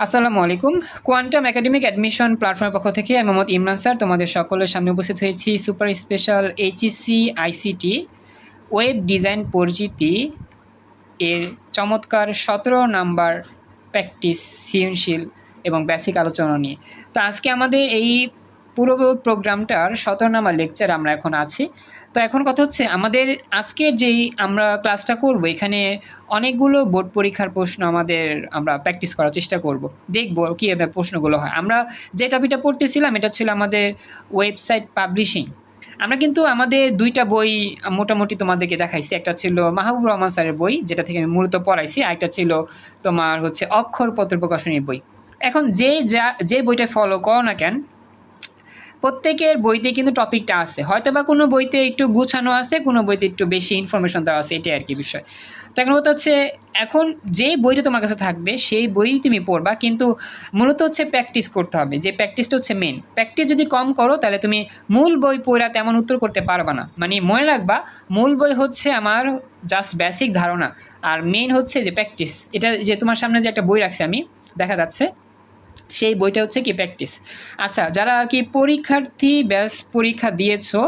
আসসালামু আলাইকুম। Quantum academic admission প্ল্যাটফর্মের পক্ষ থেকে আমি মোহাম্মদ ইমরান স্যার তোমাদের সকলের সামনে উপস্থিত হয়েছি super special HEC ICT web design পরিচিতি এর চমৎকার 17 নাম্বার প্র্যাকটিস সৃজনশীল এবং বেসিক আলোচনা নিয়ে। তো আজকে আমাদের এই পুরো প্রোগ্রামটার 17 নাম্বার লেকচার আমরা এখন আছি। তো এখন কথা হচ্ছে আমাদের আজকের যেই আমরা ক্লাসটা করব এখানে অনেকগুলো বোর্ড পরীক্ষার প্রশ্ন আমরা প্র্যাকটিস করার চেষ্টা করব, দেখব কীভাবে প্রশ্নগুলো হয়। আমরা যে টপিকটা পড়তেছিলাম এটা ছিল আমাদের ওয়েবসাইট পাবলিশিং। আমরা কিন্তু আমাদের দুইটা বই মোটামুটি তোমাদেরকে দেখাইছি। একটা ছিল মাহবুব রহমান স্যারের বই, যেটা থেকে আমি মূলত পড়াইছি, আর একটা ছিল তোমার হচ্ছে অক্ষরপত্র প্রকাশনীর বই। এখন যে বইটা ফলো করো না কেন, প্রত্যেকের বইতে কিন্তু টপিকটা আছে, হয়তো বা কোনো বইতে একটু গুছানো আছে, কোনো বইতে একটু বেশি ইনফরমেশন দেওয়া আছে, এটাই আর কি বিষয়। তো এখন কথা হচ্ছে, এখন যে বইটা তোমার কাছে থাকবে সেই বই তুমি পড়বা, কিন্তু মূলত হচ্ছে প্র্যাকটিস করতে হবে। যে প্র্যাকটিসটা হচ্ছে মেন। প্র্যাকটিস যদি কম করো তাহলে তুমি মূল বই পড়া তেমন উত্তর করতে পারবা না। মানে মনে রাখবা, মূল বই হচ্ছে আমার জাস্ট বেসিক ধারণা, আর মেন হচ্ছে যে প্র্যাকটিস। এটা যে তোমার সামনে যে একটা বই রাখছি আমি, দেখা যাচ্ছে সেই বইটা হচ্ছে কি প্র্যাকটিস। আচ্ছা, যারা আর কি পরীক্ষার্থী ব্যাচ পরীক্ষা দিয়েছো,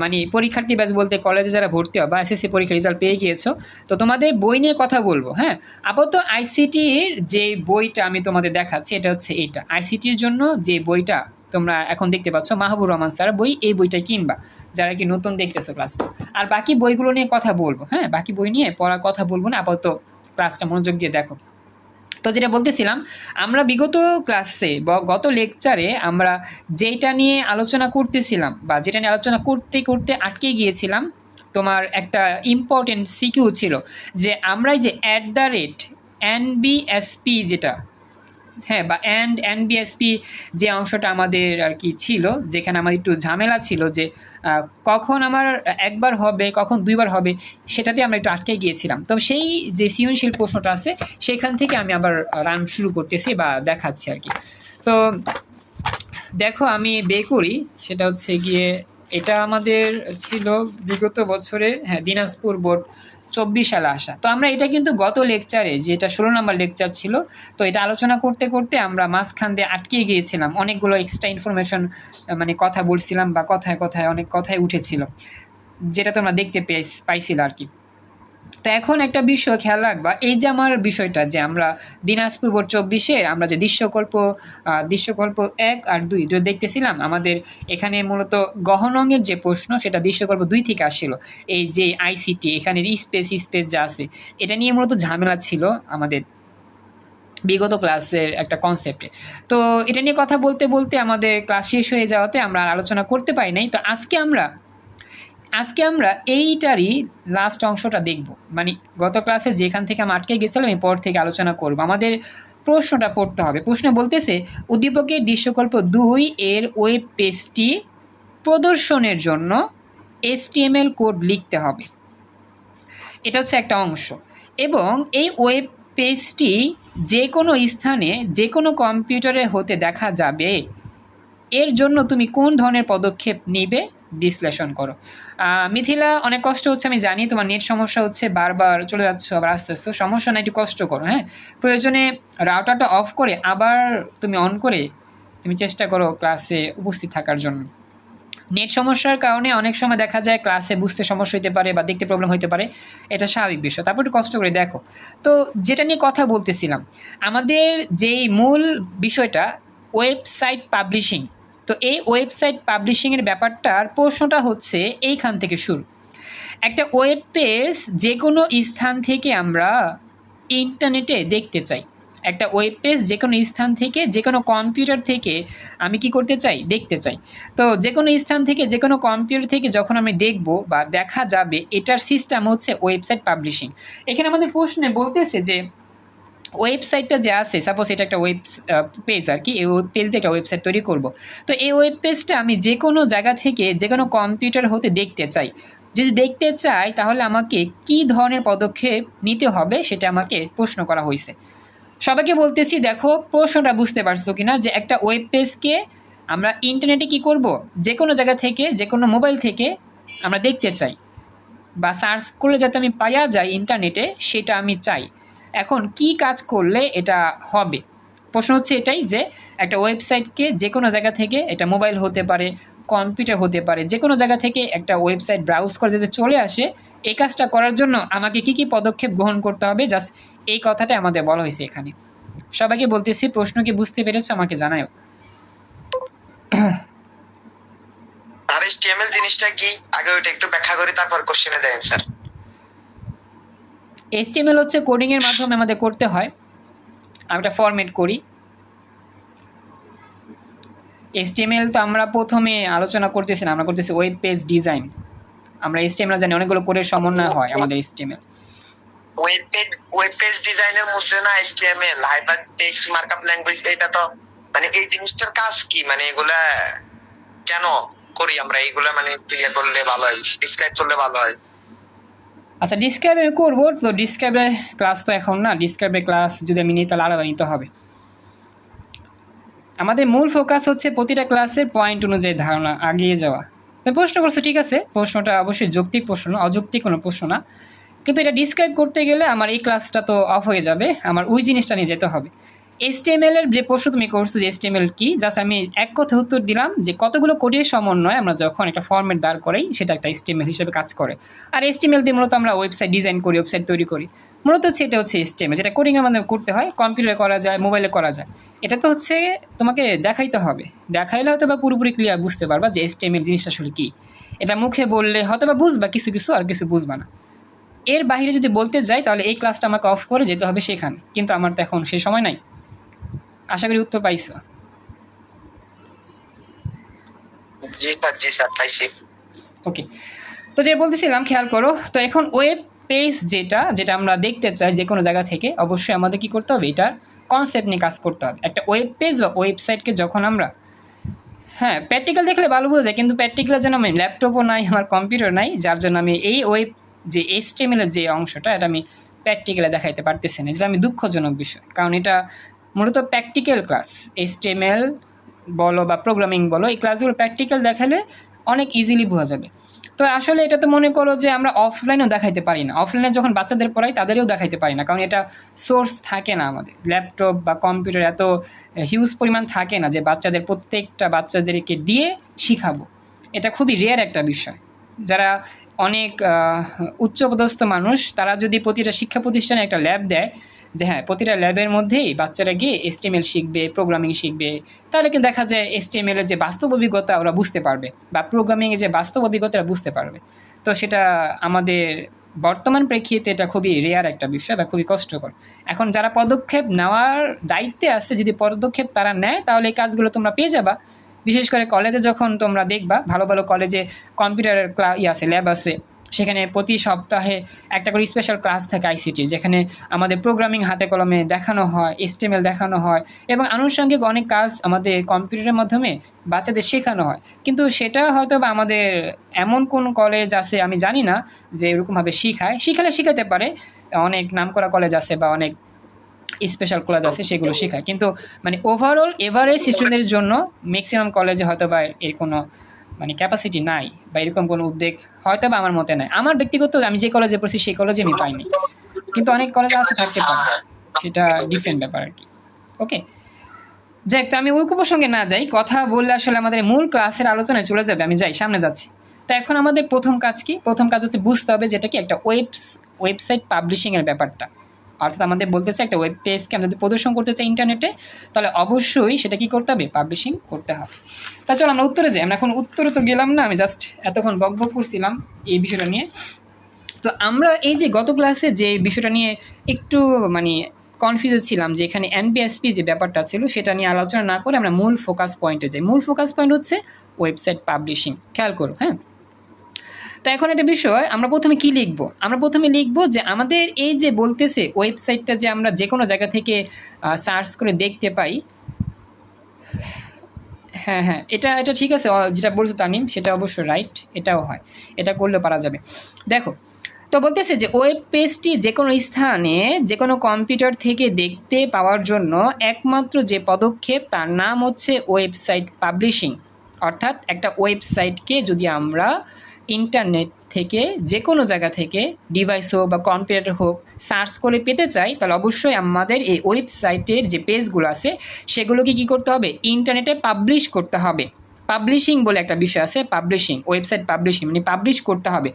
মানে পরীক্ষার্থী ব্যাচ বলতে কলেজে যারা ভর্তি হবে বা এসএসসি পরীক্ষার রেজাল্ট পেয়ে গিয়েছো, তো তোমাদের বই নিয়ে কথা বলবো। হ্যাঁ, আপাতত আইসিটির যে বইটা আমি তোমাদের দেখাচ্ছি এটা হচ্ছে এইটা। আইসিটির জন্য যে বইটা তোমরা এখন দেখতে পাচ্ছ মাহবুব রহমান স্যার বই, এই বইটা কিনবা যারা কি নতুন দেখতেছো ক্লাসটা। আর বাকি বইগুলো নিয়ে কথা বলবো। হ্যাঁ, বাকি বই নিয়ে পড়ার কথা বলবো না, আপাতত ক্লাসটা মনোযোগ দিয়ে দেখো। তো যেটা বলতেছিলাম, আমরা বিগত ক্লাসে বা গত লেকচারে আমরা যেটা নিয়ে আলোচনা করতেছিলাম বা যেটা নিয়ে আলোচনা করতে করতে আটকে গিয়েছিলাম, তোমার একটা ইম্পর্টেন্ট সিকিউ ছিল যে আমরা যে @NBSP যেটা, হ্যাঁ, বা NBSP যে অংশটা আমাদের আর কি ছিল, যেখানে আমার একটু ঝামেলা ছিল যে কখন আমার একবার হবে কখন দুইবার হবে, সেটাতে আমরা একটু আটকে গিয়েছিলাম। তো সেই যে সৃজনশীল প্রশ্নটা আছে সেখান থেকে আমি আবার রান শুরু করতেছি বা দেখাচ্ছি আর কি। তো দেখো আমি বে করি, সেটা হচ্ছে গিয়ে এটা আমাদের ছিল বিগত বছরে, হ্যাঁ, দিনাজপুর বোর্ড 24 সালে আসা। তো আমরা এটা কিন্তু গত লেকচারে, যেটা 16 নাম্বার লেকচার ছিল, তো এটা আলোচনা করতে করতে আমরা মাঝখান দিয়ে আটকে গিয়েছিলাম। অনেকগুলো এক্সট্রা ইনফরমেশন মানে কথা বলছিলাম বা কথায় কথায় অনেক কথাই উঠেছিল, যেটা তোমরা দেখতে পাইছিল আর কি। তো এখন একটা বিষয় খেয়াল রাখবা, এই যে আমার বিষয়টা যে আমরা দিনাজপুর বোর্ড 24-এর আমরা যে দৃশ্যকল্প 1 আর 2 দেখতেছিলাম, আমাদের এখানে মূলত গহন অঙ্গের যে প্রশ্ন সেটা দৃশ্যকল্প 2 থেকে আসছিল। এই যে আইসিটি এখানে স্পেস যা আছে, এটা নিয়ে মূলত ঝামেলা ছিল আমাদের বিগত ক্লাসের একটা কনসেপ্টে। তো এটা নিয়ে কথা বলতে বলতে আমাদের ক্লাস শেষ হয়ে যাওয়াতে আমরা আলোচনা করতে পারি নাই। তো আজকে আমরা এইটারই লাস্ট অংশটা দেখব। মানে গত ক্লাসে যেখান থেকে আমি আটকে গেছিলাম এরপর থেকে আলোচনা করব। আমাদের প্রশ্নটা পড়তে হবে। প্রশ্ন বলতেছে, উদ্দীপকের দৃশ্যকল্প 2 এর ওয়েব পেজটি প্রদর্শনের জন্য HTML কোড লিখতে হবে। এটা হচ্ছে একটা অংশ, এবং এই ওয়েব পেজটি যে কোনো স্থানে যে কোনো কম্পিউটারে হতে দেখা যাবে। এর জন্য তুমি কোন ধরনের পদক্ষেপ নিবে বিশ্লেষণ করো। মিথিলা, অনেক কষ্ট হচ্ছে আমি জানি, তোমার নেট সমস্যা হচ্ছে, বারবার চলে যাচ্ছ আবার আসতেছো, সমস্যা না, একটু কষ্ট করো। হ্যাঁ, প্রয়োজনে রাউটারটা অফ করে আবার তুমি অন করে তুমি চেষ্টা করো ক্লাসে উপস্থিত থাকার জন্য। নেট সমস্যার কারণে অনেক সময় দেখা যায় ক্লাসে বুঝতে সমস্যা হতে পারে বা দেখতে প্রবলেম হতে পারে, এটা স্বাভাবিক বিষয়। তারপর একটু কষ্ট করে দেখো। তো যেটা নিয়ে কথা বলতেছিলাম, আমাদের যেই মূল বিষয়টা ওয়েবসাইট পাবলিশিং। তো এই ওয়েবসাইট পাবলিশিংয়ের ব্যাপারটার প্রশ্নটা হচ্ছে এইখান থেকে শুরু। একটা ওয়েব পেজ যে কোনো স্থান থেকে আমরা ইন্টারনেটে দেখতে চাই। একটা ওয়েব পেজ যে কোনো স্থান থেকে যে কোনো কম্পিউটার থেকে আমি কি করতে চাই, দেখতে চাই। তো যে কোনো স্থান থেকে যে কোনো কম্পিউটার থেকে যখন আমি দেখব বা দেখা যাবে, এটার সিস্টেম হচ্ছে ওয়েবসাইট পাবলিশিং। এখানে আমাদের প্রশ্নে বলতেছে যে ওয়েবসাইটটা যে আছে, সাপোজ এটা একটা ওয়েব পেজ আর কি, এই ওয়েব পেজ দিয়ে একটা ওয়েবসাইট তৈরি করব। তো এই ওয়েব পেজটা আমি যে কোনো জায়গা থেকে যে কোনো কম্পিউটার হতে দেখতে চাই। যদি দেখতে চাই তাহলে আমাকে কি ধরনের পদক্ষেপ নিতে হবে সেটা আমাকে প্রশ্ন করা হয়েছে। সবাইকে বলতেছি, দেখো প্রশ্নটা বুঝতে পারছো কিনা, যে একটা ওয়েব পেজকে আমরা ইন্টারনেটে কি করব, যে কোনো জায়গা থেকে যে কোনো মোবাইল থেকে আমরা দেখতে চাই বা সার্চ করলে যাতে আমি পাওয়া যায় ইন্টারনেটে, সেটা আমি চাই। এখন কি কাজ করলে এটা হবে, প্রশ্ন হচ্ছে এটাই যে একটা ওয়েবসাইটকে যে কোনো জায়গা থেকে, এটা মোবাইল হতে পারে, কম্পিউটার হতে পারে, যে কোনো জায়গা থেকে একটা ওয়েবসাইট ব্রাউজ করে যাতে চলে আসে, এই কাজটা করার জন্য আমাকে কি কি পদক্ষেপ গ্রহণ করতে হবে, জাস্ট এই কথাটা আমাদের বলা হয়েছে এখানে। সবাইকে বলতেছি, প্রশ্ন কি বুঝতে পেরেছো আমাকে জানাও। আর HTML জিনিসটা কি আগে ওইটা একটু ব্যাখ্যা করি, তারপর কোশ্চেনে দেন স্যার। HTML হচ্ছে কোডিং এর মাধ্যমে আমাদের করতে হয়। আমি একটা ফরম্যাট করি। HTML তো আমরা প্রথমে আলোচনা করতেছিলাম, আমরা করতেছি ওয়েব পেজ ডিজাইন। আমরা HTML জানি অনেকগুলো কোডের সমন্বয় হয় আমাদের HTML। ওয়েব পেজ ডিজাইনের মধ্যে না HTML hyper text markup language, এটা তো মানে এই জিনিসটার কাজ কি, মানে এগুলা কেন করি আমরা, এগুলা মানে ক্লিয়ার করলে ভালো হয়, ডিসক্রাইব করলে ভালো হয়। আচ্ছা, ডিসক্রাইবে করবো তো, ডিসক্রাইবে ক্লাস তো এখন না, ডিসক্রাইবে ক্লাস যদি আমি নিই তাহলে আলাদা নিতে হবে। আমাদের মূল ফোকাস হচ্ছে প্রতিটা ক্লাসের পয়েন্ট অনুযায়ী ধারণা আগিয়ে যাওয়া। তুমি প্রশ্ন করছো, ঠিক আছে, প্রশ্নটা অবশ্যই যৌক্তিক প্রশ্ন, অযৌক্তিক কোনো প্রশ্ন না, কিন্তু এটা ডিসক্রাইব করতে গেলে আমার এই ক্লাসটা তো অফ হয়ে যাবে, আমার ওই জিনিসটা নিয়ে যেতে হবে। HTML এর যে প্রশ্ন তুমি করছো যে HTML কি, জাস্ট আমি এক কথায় উত্তর দিলাম যে কতগুলো কোডের সমন্বয় আমরা যখন একটা ফরম্যাট দাঁড় করাই সেটা একটা HTML হিসেবে কাজ করে। আর HTML দিয়ে মূলত আমরা ওয়েবসাইট ডিজাইন করি, ওয়েবসাইট তৈরি করি, মূলত হচ্ছে এটা হচ্ছে HTML, যেটা কোডিংয়ের মাধ্যমে করতে হয়, কম্পিউটারে করা যায়, মোবাইলে করা যায়। এটা তো হচ্ছে তোমাকে দেখাইতে হবে, দেখাইলে হয়তো বা পুরোপুরি ক্লিয়ার বুঝতে পারবা যে HTML জিনিসটা আসলে কী। এটা মুখে বললে হয়তো বা বুঝবা কিছু কিছু, আর কিছু বুঝবা না। এর বাইরে যদি বলতে যাই তাহলে এই ক্লাসটা আমাকে অফ করে যেতে হবে সেখানে, কিন্তু আমার তো এখন সেই সময় নাই। আশা করি উত্তর পাইছো। জি স্যার পাইছি। ওকে, তো যে বলতেছিলাম খেয়াল করো, তো এখন ওয়েব পেজ যেটা যেটা আমরা দেখতে চাই যে কোনো জায়গা থেকে, অবশ্যই আমাদের কি করতে হবে, এটার কনসেপ্ট নিয়ে কাজ করতে হবে। একটা ওয়েব পেজ বা ওয়েবসাইটকে যখন আমরা, হ্যাঁ প্র্যাকটিক্যাল দেখলে ভালো বোঝা যায়, কিন্তু প্র্যাকটিক্যালের জন্য আমি ল্যাপটপও নাই, আমার কম্পিউটার নাই, যার জন্য আমি এই ওয়েব যে HTML এর যে অংশটা এটা আমি প্র্যাকটিক্যালে দেখাইতে পারতেছি না, যেটা আমি দুঃখজনক বিষয়, কারণ এটা মূলত প্র্যাকটিক্যাল ক্লাস। HTML বলো বা প্রোগ্রামিং বলো, এই ক্লাসগুলো প্র্যাকটিক্যাল দেখালে অনেক ইজিলি বোঝা যাবে। তো আসলে এটা তো মনে করো যে আমরা অফলাইনেও দেখাইতে পারি না, অফলাইনে যখন বাচ্চাদের পড়াই তাদেরও দেখাইতে পারি না, কারণ এটা সোর্স থাকে না আমাদের, ল্যাপটপ বা কম্পিউটার এত হিউজ পরিমাণ থাকে না যে বাচ্চাদের প্রত্যেকটা বাচ্চাদেরকে দিয়ে শিখাবো। এটা খুবই রেয়ার একটা বিষয়। যারা অনেক উচ্চপদস্থ মানুষ তারা যদি প্রতিটা শিক্ষা প্রতিষ্ঠানে একটা ল্যাব দেয়, যে হ্যাঁ প্রতিটা ল্যাবের মধ্যেই বাচ্চারা গিয়ে HTML শিখবে, প্রোগ্রামিং শিখবে, তাহলে কিন্তু দেখা যায় HTML এর যে বাস্তব অভিজ্ঞতা ওরা বুঝতে পারবে, বা প্রোগ্রামিংয়ের যে বাস্তব অভিজ্ঞতা ওরা বুঝতে পারবে। তো সেটা আমাদের বর্তমান প্রেক্ষিতে এটা খুবই রেয়ার একটা বিষয় বা খুবই কষ্টকর। এখন যারা পদক্ষেপ নেওয়ার দায়িত্বে আছে, যদি পদক্ষেপ তারা নেয় তাহলে এই কাজগুলো তোমরা পেয়ে যাবা। বিশেষ করে কলেজে যখন তোমরা দেখবা, ভালো ভালো কলেজে কম্পিউটারের আছে, ল্যাব আছে, সেখানে প্রতি সপ্তাহে একটা করে স্পেশাল ক্লাস থাকে ICT, যেখানে আমাদের প্রোগ্রামিং হাতে কলমে দেখানো হয়, HTML দেখানো হয়, এবং আনুষঙ্গিক অনেক কাজ আমাদের কম্পিউটারের মাধ্যমে বাচ্চাদের শেখানো হয়। কিন্তু সেটা হয়তো বা আমাদের এমন কোন কলেজ আছে আমি জানি না যে এরকমভাবে শিখালে শেখাতে পারে, অনেক নামকরা কলেজ আছে বা অনেক স্পেশাল কলেজ আছে সেগুলো শেখায়, কিন্তু মানে ওভারঅল এভারেজ স্টুডেন্টের জন্য ম্যাক্সিমাম কলেজে হয়তো বা এর কোনো মানে ক্যাপাসিটি নাই, বা এরকম কোনো উদ্যোগ হয়তো বা আমার মতে নাই। আমার ব্যক্তিগত আমি যে কলেজে পড়ছি সেই কলেজে আমি পাইনি, কিন্তু অনেক কলেজে আছে, থাকতে পারে, সেটা ডিফারেন্ট ব্যাপার আর কি। ওকে, যাই, তো আমি ওই প্রসঙ্গে না যাই, কথা বললে আসলে আমাদের মূল ক্লাসের আলোচনায় চলে যাবে, আমি যাই সামনে যাচ্ছি। তো এখন আমাদের প্রথম কাজ কি, প্রথম কাজ হচ্ছে বুঝতে হবে যেটা কি একটা ওয়েবসাইট পাবলিশিংয়ের ব্যাপারটা। অর্থাৎ আমাদের বলতেছে একটা ওয়েব পেজকে আমরা যদি প্রদর্শন করতে চাই ইন্টারনেটে, তাহলে অবশ্যই সেটা কি করতে হবে, পাবলিশিং করতে হবে। তা চলো আমরা উত্তরে যাই। আমরা এখন উত্তরে তো গেলাম না, আমি জাস্ট এতক্ষণ বকবক করছিলাম এই বিষয়টা নিয়ে। তো আমরা এই যে গত ক্লাসে যে বিষয়টা নিয়ে একটু মানে কনফিউজ ছিলাম, যে এখানে NBSP যে ব্যাপারটা ছিল সেটা নিয়ে আলোচনা না করে আমরা মূল ফোকাস পয়েন্টে যাই। মূল ফোকাস পয়েন্ট হচ্ছে ওয়েবসাইট পাবলিশিং, খেয়াল করো। হ্যাঁ, তো এখন একটা বিষয়, আমরা প্রথমে কি লিখব, আমরা প্রথমে লিখব যে আমাদের এই যে বলতেছে ওয়েবসাইটটা যে আমরা যে কোনো জায়গা থেকে সার্চ করে দেখতে পাই। হ্যাঁ হ্যাঁ, এটা এটা ঠিক আছে, যেটা বলছো তানিম সেটা অবশ্যই রাইট, এটাও হয়, এটা করলে পারা যাবে। দেখো, তো বলতেছে যে ওয়েব পেজটি যে কোনো স্থানে যে কোনো কম্পিউটার থেকে দেখতে পাওয়ার জন্য একমাত্র যে পদক্ষেপ তার নাম হচ্ছে ওয়েবসাইট পাবলিশিং। অর্থাৎ একটা ওয়েবসাইটকে যদি আমরা ইন্টারনেট থেকে যে কোনো জায়গা থেকে ডিভাইস হোক বা কম্পিউটার হোক সার্চ করে পেতে চাই, তাহলে অবশ্যই আমাদের এই ওয়েবসাইটের যে পেজগুলো আছে সেগুলোকে কী করতে হবে, ইন্টারনেটে পাবলিশ করতে হবে। পাবলিশিং বলে একটা বিষয় আছে, পাবলিশিং, ওয়েবসাইট পাবলিশিং মানে পাবলিশ করতে হবে।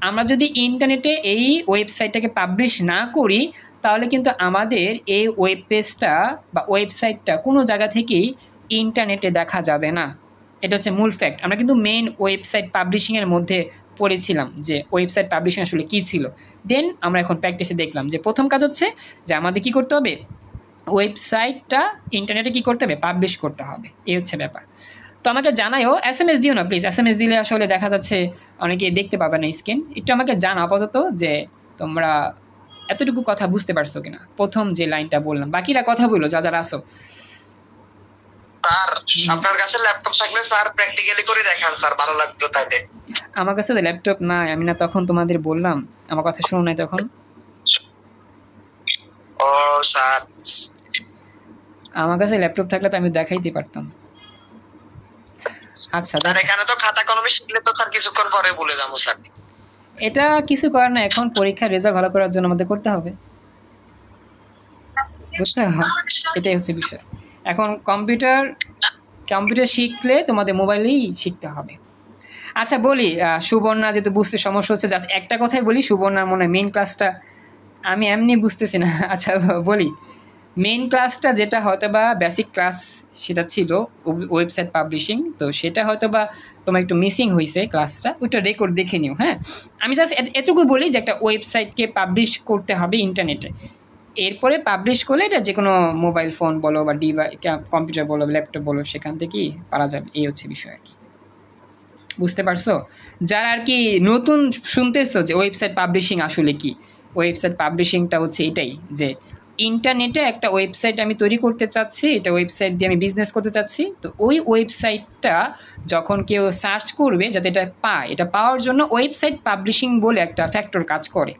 আমরা যদি ইন্টারনেটে এই ওয়েবসাইটটাকে পাবলিশ না করি, তাহলে কিন্তু আমাদের এই ওয়েব পেজটা বা ওয়েবসাইটটা কোনো জায়গা থেকেই ইন্টারনেটে দেখা যাবে না। এটা হচ্ছে মূল ফ্যাক্ট। আমরা কিন্তু মেইন ওয়েবসাইট পাবলিশিংয়ের মধ্যে পড়েছিলাম যে ওয়েবসাইট পাবলিশিং আসলে কী ছিল। দেন আমরা এখন প্র্যাকটিসে দেখলাম যে প্রথম কাজ হচ্ছে যে আমাদের কী করতে হবে, ওয়েবসাইটটা ইন্টারনেটে কী করতে হবে, পাবলিশ করতে হবে। এই হচ্ছে ব্যাপার। তো আমাকে জানাইও, SMS দিও না প্লিজ, SMS দিলে আসলে দেখা যাচ্ছে অনেকে দেখতে পাবে না স্ক্রিন। একটু আমাকে জানাও আপাতত যে তোমরা এতটুকু কথা বুঝতে পারছো কিনা, প্রথম যে লাইনটা বললাম। বাকিরা কথা বললো যারা আসো। স্যার আপনার কাছে ল্যাপটপ থাকলে স্যার প্র্যাকটিক্যালি করে দেখান স্যার, ভালো লাগতো তাইলে। আমার কাছে তো ল্যাপটপ নাই, আমি না তখন তোমাদের বললাম, আমার কথা শুনো নাই তখন। ও স্যার, আমার কাছে ল্যাপটপ থাকলে তো আমি দেখাইতে পারতাম। আচ্ছা স্যার এখানে তো খাতা কলমে শিখলে তো স্যার কিছুক্ষণ পরে ভুলে যাবো স্যার। এটা কিছু করার না, এখন পরীক্ষার রেজাল্ট ভালো করার জন্য আমাদের করতে হবে, বুঝছো? এটাই হচ্ছে বিষয়। এখন কম্পিউটার শিখলে তোমাদের মোবাইলেই শিখতে হবে। আচ্ছা বলি, সুবর্ণা যেহেতু বুঝতে সমস্যা হচ্ছে, জাস্ট একটা কথাই বলি, সুবর্ণার মনে হয় মেইন ক্লাসটা আমি এমনি বুঝতেছি না। আচ্ছা বলি, মেইন ক্লাসটা যেটা হয়তো বা বেসিক ক্লাস সেটা ছিল ওয়েবসাইট পাবলিশিং, তো সেটা হয়তো বা তোমার একটু মিসিং হয়েছে ক্লাসটা, ওইটা রেকর্ড দেখে নিও। হ্যাঁ, আমি জাস্ট এটুকু বলি যে একটা ওয়েবসাইটকে পাবলিশ করতে হবে ইন্টারনেটে, এরপরে পাবলিশ করলে এটা যে কোনো মোবাইল ফোন বলো বা কম্পিউটার বলো, ল্যাপটপ বলো, সেখান থেকেই পারা যাবে। এই হচ্ছে বিষয় আর কি, বুঝতে পারছো? যারা আর কি নতুন শুনতেছো যে ওয়েবসাইট পাবলিশিং আসলে কি, ওয়েবসাইট পাবলিশিংটা হচ্ছে এটাই যে ইন্টারনেটে একটা ওয়েবসাইট আমি তৈরি করতে চাচ্ছি, এটা ওয়েবসাইট দিয়ে আমি বিজনেস করতে চাচ্ছি, তো ওই ওয়েবসাইটটা যখন কেউ সার্চ করবে যাতে এটা পায়, এটা পাওয়ার জন্য ওয়েবসাইট পাবলিশিং বলে একটা ফ্যাক্টর কাজ করে।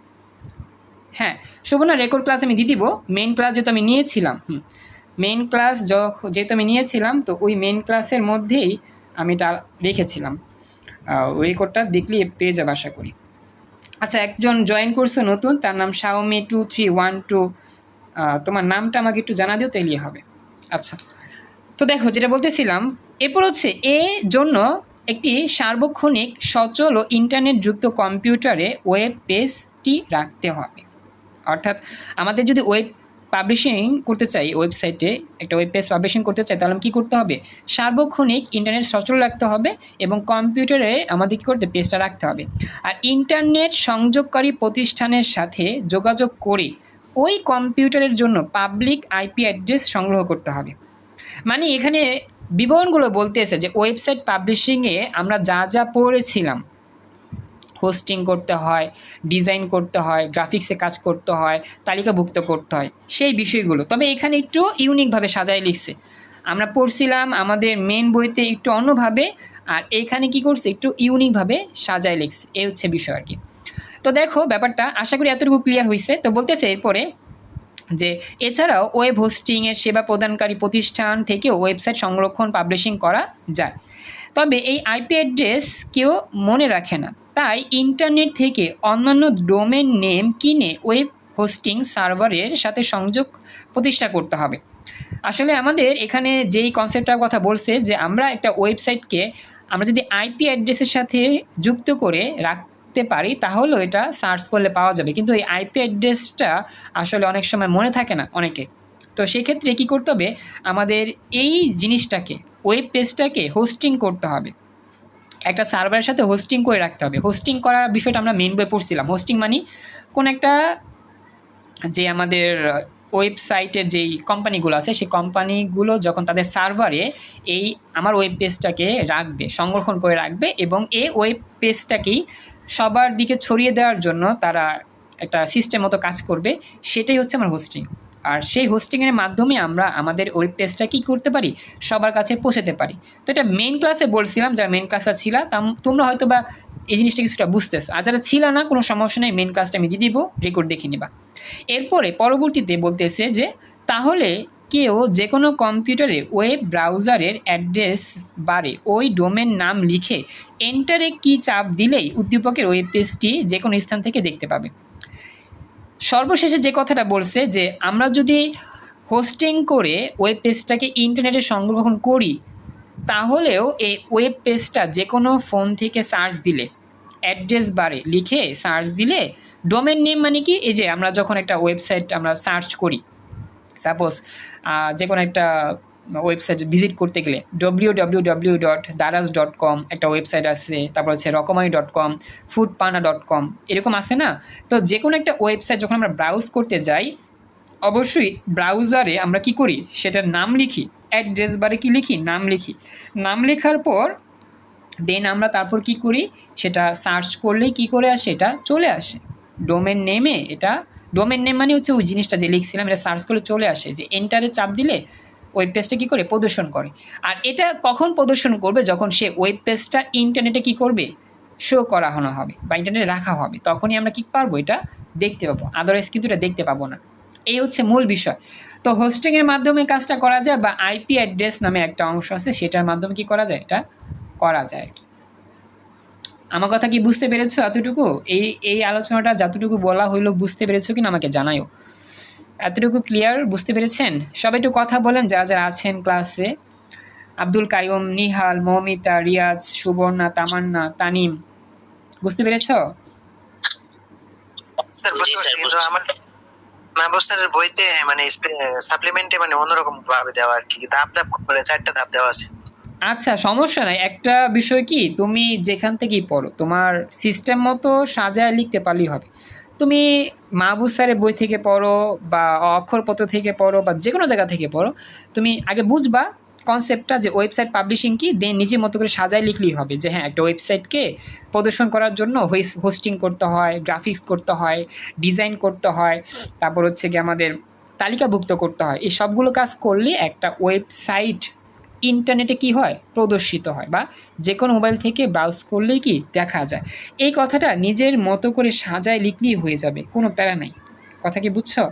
হ্যাঁ, শোভনা রেকর্ড ক্লাস আমি দিয়ে দিব, মেইন ক্লাস যেহেতু আমি নিয়েছিলাম, মেইন ক্লাস যেহেতু আমি নিয়েছিলাম, তো ওই মেইন ক্লাসের মধ্যেই আমি এটা রেখেছিলাম, ওই রেকর্ডটা দেখলে পেয়ে যাবে আশা করি। আচ্ছা, একজন জয়েন করছে নতুন, তার নাম Xiaomi 2312, তোমার নামটা আমাকে একটু জানা দিও, তাহলেই হবে। আচ্ছা, তো দেখো যেটা বলতেছিলাম, এরপর হচ্ছে জন্য একটি সার্বক্ষণিক সচল ও ইন্টারনেটযুক্ত কম্পিউটারে ওয়েব পেজটি রাখতে হবে। অর্থাৎ আমাদের যদি ওয়েব পাবলিশিং করতে চাই, ওয়েবসাইটে একটা ওয়েব পেজ পাবলিশিং করতে চাই, তাহলে কী করতে হবে, সার্বক্ষণিক ইন্টারনেট সচল রাখতে হবে এবং কম্পিউটারে আমাদের কী করতে, পেজটা রাখতে হবে। আর ইন্টারনেট সংযোগকারী প্রতিষ্ঠানের সাথে যোগাযোগ করে ওই কম্পিউটারের জন্য পাবলিক আইপি অ্যাড্রেস সংগ্রহ করতে হবে। মানে এখানে বিবরণগুলো বলতেছে যে ওয়েবসাইট পাবলিশিংয়ে আমরা যা যা পড়েছিলাম, হোস্টিং করতে হয়, ডিজাইন করতে হয়, গ্রাফিক্সে কাজ করতে হয়, তালিকাভুক্ত করতে হয়, সেই বিষয়গুলো, তবে এখানে একটু ইউনিকভাবে সাজায় লিখছে। আমরা পড়ছিলাম আমাদের মেন বইতে একটু অন্যভাবে, আর এইখানে কি করছে, একটু ইউনিকভাবে সাজায় লিখছে। এই হচ্ছে বিষয় আর কি। তো দেখো ব্যাপারটা আশা করি এতটুকু ক্লিয়ার হয়েছে। তো বলতেছে এরপরে যে এছাড়াও ওয়েব হোস্টিংয়ের সেবা প্রদানকারী প্রতিষ্ঠান থেকেও ওয়েবসাইট সংরক্ষণ পাবলিশিং করা যায়, তবে এই আইপি অ্যাড্রেস কেউ মনে রাখে না, তাই ইন্টারনেট থেকে অন্যান্য ডোমেন নেম কিনে ওয়েব হোস্টিং সার্ভারের সাথে সংযোগ প্রতিষ্ঠা করতে হবে। আসলে আমাদের এখানে যেই কনসেপ্টটার কথা বলছে যে আমরা একটা ওয়েবসাইটকে আমরা যদি আইপি অ্যাড্রেসের সাথে যুক্ত করে রাখতে পারি, তাহলে এটা সার্চ করলে পাওয়া যাবে, কিন্তু এই আইপি অ্যাড্রেসটা আসলে অনেক সময় মনে থাকে না অনেকে। তো সেক্ষেত্রে কী করতে হবে, আমাদের এই জিনিসটাকে, ওয়েব পেজটাকে হোস্টিং করতে হবে, একটা সার্ভারের সাথে হোস্টিং করে রাখতে হবে। হোস্টিং করার বিষয়টা আমরা মেন বই পড়ছিলাম। হোস্টিং মানে কোন একটা যে আমাদের ওয়েবসাইটের যেই কোম্পানিগুলো আছে, সেই কোম্পানিগুলো যখন তাদের সার্ভারে এই আমার ওয়েব পেজটাকে রাখবে, সংরক্ষণ করে রাখবে, এবং এই ওয়েব পেজটাকেই সবার দিকে ছড়িয়ে দেওয়ার জন্য তারা একটা সিস্টেম মতো কাজ করবে, সেটাই হচ্ছে আমার হোস্টিং। আর সেই হোস্টিংয়ের মাধ্যমে আমরা আমাদের ওয়েব পেজটা কী করতে পারি, সবার কাছে পৌঁছাতে পারি। তো এটা মেইন ক্লাসে বলছিলাম, যারা মেইন ক্লাসটা ছিল তোমরা হয়তো বা এই জিনিসটা কিছুটা বুঝতেছো, আর যারা ছিল না কোনো সমস্যা নেই, মেইন ক্লাসটা আমি দিয়ে দিব, রেকর্ড দেখে নিবা। এরপরে পরবর্তীতে বলতেছে যে তাহলে কেউ যে কোনো কম্পিউটারে ওয়েব ব্রাউজারের অ্যাড্রেস বারে ওই ডোমেন নাম লিখে এন্টারে কি চাপ দিলেই উদ্দীপকের ওয়েব পেজটি যে কোনো স্থান থেকে দেখতে পাবে। সর্বশেষে যে কথাটা বলছে যে আমরা যদি হোস্টিং করে ওয়েব পেজটাকে ইন্টারনেটে সংগ্রহণ করি, তাহলেও এই ওয়েব পেজটা যে কোনো ফোন থেকে সার্চ দিলে, অ্যাড্রেস বারে লিখে সার্চ দিলে, ডোমেন নেম মানে কি, এই যে আমরা যখন একটা ওয়েবসাইট আমরা সার্চ করি, সাপোজ যে কোনো একটা ওয়েবসাইট ভিজিট করতে গেলে www.daraz.com একটা ওয়েবসাইট আছে, তারপর হচ্ছে রকমারি.com, foodpanda.com, এরকম আছে না? তো যে কোনো একটা ওয়েবসাইট যখন আমরা ব্রাউজ করতে যাই, অবশ্যই ব্রাউজারে আমরা কি করি, সেটার নাম লিখি, অ্যাড্রেস বারে কি লিখি, নাম লিখি। নাম লেখার পর দেন আমরা তারপর কি করি, সেটা সার্চ করলেই কি করে আসে, এটা চলে আসে ডোমেন নেমে। এটা ডোমেন নেম মানে হচ্ছে ওই জিনিসটা যে লিখছিলাম, এটা সার্চ করলে চলে আসে, যে এন্টারে চাপ দিলে ওয়েব পেজটা কী করে প্রদর্শন করে। আর এটা কখন প্রদর্শন করবে, যখন সে ওয়েব পেজটা ইন্টারনেটে কি করবে, শো করানো হবে বা ইন্টারনেটে রাখা হবে, তখনই আমরা কি পারবো, এটা দেখতে পাবো, আদারওয়াইজ কিন্তু এটা দেখতে পাবো না। এই হচ্ছে মূল বিষয়। তো হোস্টিংয়ের মাধ্যমে কাজটা করা যায়, বা আইপি অ্যাড্রেস নামে একটা অংশ আছে, সেটার মাধ্যমে কি করা যায়, এটা করা যায় আর কি। আমার কথা কি বুঝতে পেরেছো এতটুকু? এই আলোচনাটা যতটুকু বলা হইলো বুঝতে পেরেছো কিনা আমাকে জানাইও। এতটুকু ক্লিয়ার, বুঝতে পেরেছেন? সবাই একটু কথা বলেন যারা যারা আছেন ক্লাসে। আব্দুল কাইয়ুম, নিহাল, মৌমিতা, রিয়াজ, সুবর্ণা, তামান্না, তানিম, বুঝতে পেরেছো? স্যার বুঝতে পারছি, কিন্তু আমার মাহবুব স্যারের বইতে মানে সাপ্লিমেন্টে মানে অন্যরকম ভাবে দেওয়া আর কি, ধাপ ধাপ করে 4টা ধাপ দেওয়া আছে। আচ্ছা, সমস্যা নাই। একটা বিষয় কি, তুমি যেখান থেকেই পড়ো তোমার সিস্টেম মতো সাজায় লিখতে পারলেই হবে। তুমি মাহবুব স্যারের বই থেকে পড়ো বা অক্ষরপত্র থেকে পড়ো বা যে কোনো জায়গা থেকে পড়ো, তুমি আগে বুঝবা কনসেপ্টটা যে ওয়েবসাইট পাবলিশিং কি, দেন নিজের মতো করে সাজায় লিখলেই হবে যে হ্যাঁ, একটা ওয়েবসাইটকে প্রদর্শন করার জন্য হোস্টিং করতে হয়, গ্রাফিক্স করতে হয়, ডিজাইন করতে হয়, তারপর হচ্ছে কি আমাদের তালিকাভুক্ত করতে হয়। এই সবগুলো কাজ করলে একটা ওয়েবসাইট ইন্টারনেটে কি হয়, প্রদর্শিত হয়, বা যে কোনো মোবাইল থেকে ব্রাউজ করলেই কি দেখা যায়। এই কথাটা নিজের মতো করে সাজায় লিখলেই হয়ে যাবে, কোনো প্যারা নাই। কথা কি বুঝছো?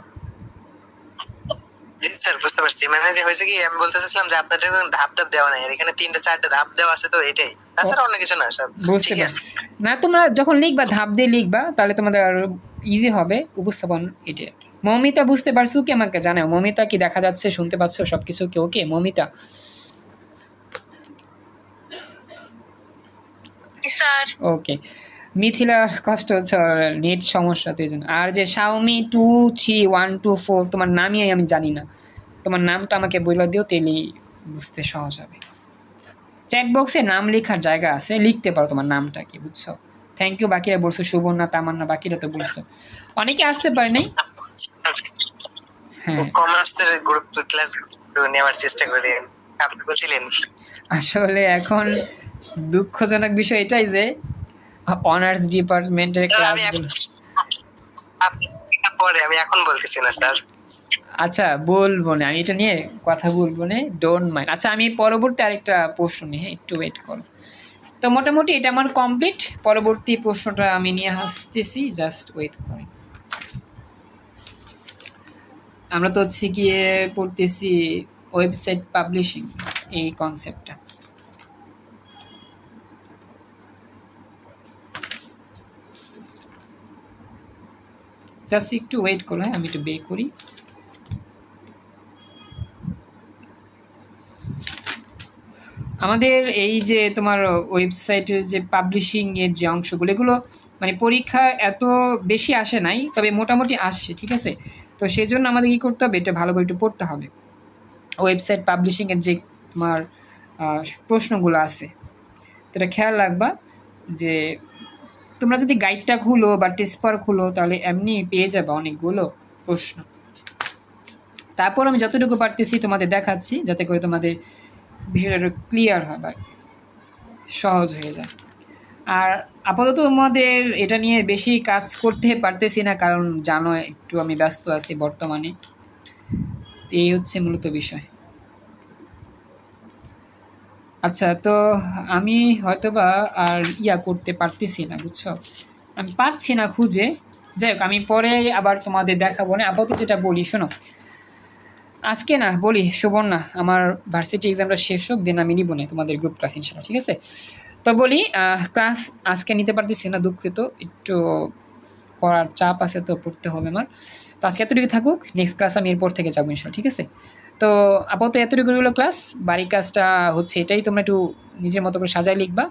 জি স্যার বুঝতে পারছি। মানে যে হয়েছে কি, আমি বলতে চাচ্ছিলাম যে আপনাদের ধাপ ধাপ দেওয়া নাই, আর এখানে 3টা 4টা ধাপ দেওয়া আছে, তো এটাই, তাছাড়া অন্য কিছু না স্যার। বুঝতে পারছি। না, তোমরা যখন লিখবা ধাপ দিয়ে লিখবা, তাহলে তোমাদের আরো ইজি হবে উপস্থাপন। এটাই। মৌমিতা বুঝতে পারছো কি আমাকে জানাও। মৌমিতা কি দেখা যাচ্ছে, শুনতে পাচ্ছ সবকিছু কি ওকে? Moumita sir okay. মিথিলার কষ্ট হচ্ছে, নেট সমস্যা, তো এই জন্য। আর যে শাওমি 23124, তোমার নামই আমি জানি না, তোমার নামটা আমাকে বলে দিও, তেলেই বুঝতে সহজ হবে। চ্যাট বক্সে নাম লেখার জায়গা আছে, লিখতে পারো তোমার নামটা কি, বুঝছো? Thank you. বাকিরা বলছো, সুবর্ণা, তামান্না, বাকিরা তো বলছো, অনেকে আসতে পারে নাই। হ্যাঁ, কমার্সের গ্রুপ ক্লাস নেওয়ার চেষ্টা করি, আপনি বলছিলেন। আসলে এখন দুঃখজনক বিষয় এটাই যে অনার্স ডিপার্টমেন্টের স্যার আমি ক্লাসগুলো। পরে আমি এখন বলতেছি না স্যার। আচ্ছা, বলবো না, আমি এটা নিয়ে কথা বলবো না, ডোন্ট মাইন্ড। আচ্ছা, আমি পরবর্তী আরেকটা প্রশ্ন নিয়ে, হ্যাঁ একটু ওয়েট করো। তো মোটামুটি এটা আমার কমপ্লিট। পরবর্তী প্রশ্নটা আমি নিয়ে আসতেছি, জাস্ট ওয়েট করি। আমরা তো হচ্ছে গিয়ে পড়তেছি ওয়েবসাইট পাবলিশিং, এই কনসেপ্টটা। জাস্ট একটু ওয়েট করো, হ্যাঁ আমি একটু বে করি। আমাদের এই যে তোমার ওয়েবসাইটের যে পাবলিশিং এর যে অংশগুলো, এগুলো মানে পরীক্ষা এত বেশি আসে নাই, তবে মোটামুটি আসছে, ঠিক আছে? তো সেই জন্য আমাদের কী করতে হবে, এটা ভালো করে একটু পড়তে হবে। ওয়েবসাইট পাবলিশিং এর যে তোমার প্রশ্নগুলো আছে, তো এটা খেয়াল রাখবা যে তোমরা যদি গাইডটা খুলো বা টেস্ট পেপার খুলো, তাহলে এমনি পেয়ে যাবে অনেকগুলো প্রশ্ন। তারপর আমি যতটুকু পারতেছি তোমাদের দেখাচ্ছি, যাতে করে তোমাদের বিষয়টা একটু ক্লিয়ার হয় বা সহজ হয়ে যায়। আর আপাতত তোমাদের এটা নিয়ে বেশি কাজ করতে পারতেছি না, কারণ জানো একটু আমি ব্যস্ত আছি বর্তমানে। এই হচ্ছে মূলত বিষয়। আচ্ছা, তো আমি হয়তোবা আর করতে পারতেছি না, বুঝছো? আমি পাচ্ছি না খুঁজে। যাই হোক, আমি পরে আবার তোমাদের দেখাবো না। আপাতত যেটা বলি শোনো, আজকে না বলি সুবর্ণা, আমার ভার্সিটি এক্সামটা শেষ হোক, দেন আমি নিব না তোমাদের গ্রুপ ক্লাস ইনশাল্লাহ, ঠিক আছে? তো বলি ক্লাস আজকে নিতে পারতেছি না, দুঃখিত, একটু পড়ার চাপ আছে তো পড়তে হবে আমার। তো আজকে এতটুকু থাকুক, নেক্সট ক্লাস আমি এরপর থেকে যাবো ইনশাল্লাহ, ঠিক আছে? তো আপাতত এতটুকু হলো ক্লাস, বাড়ির কাজটা হচ্ছে এটাই, তোমরা একটু নিজের মতো করে সাজায় লিখবা,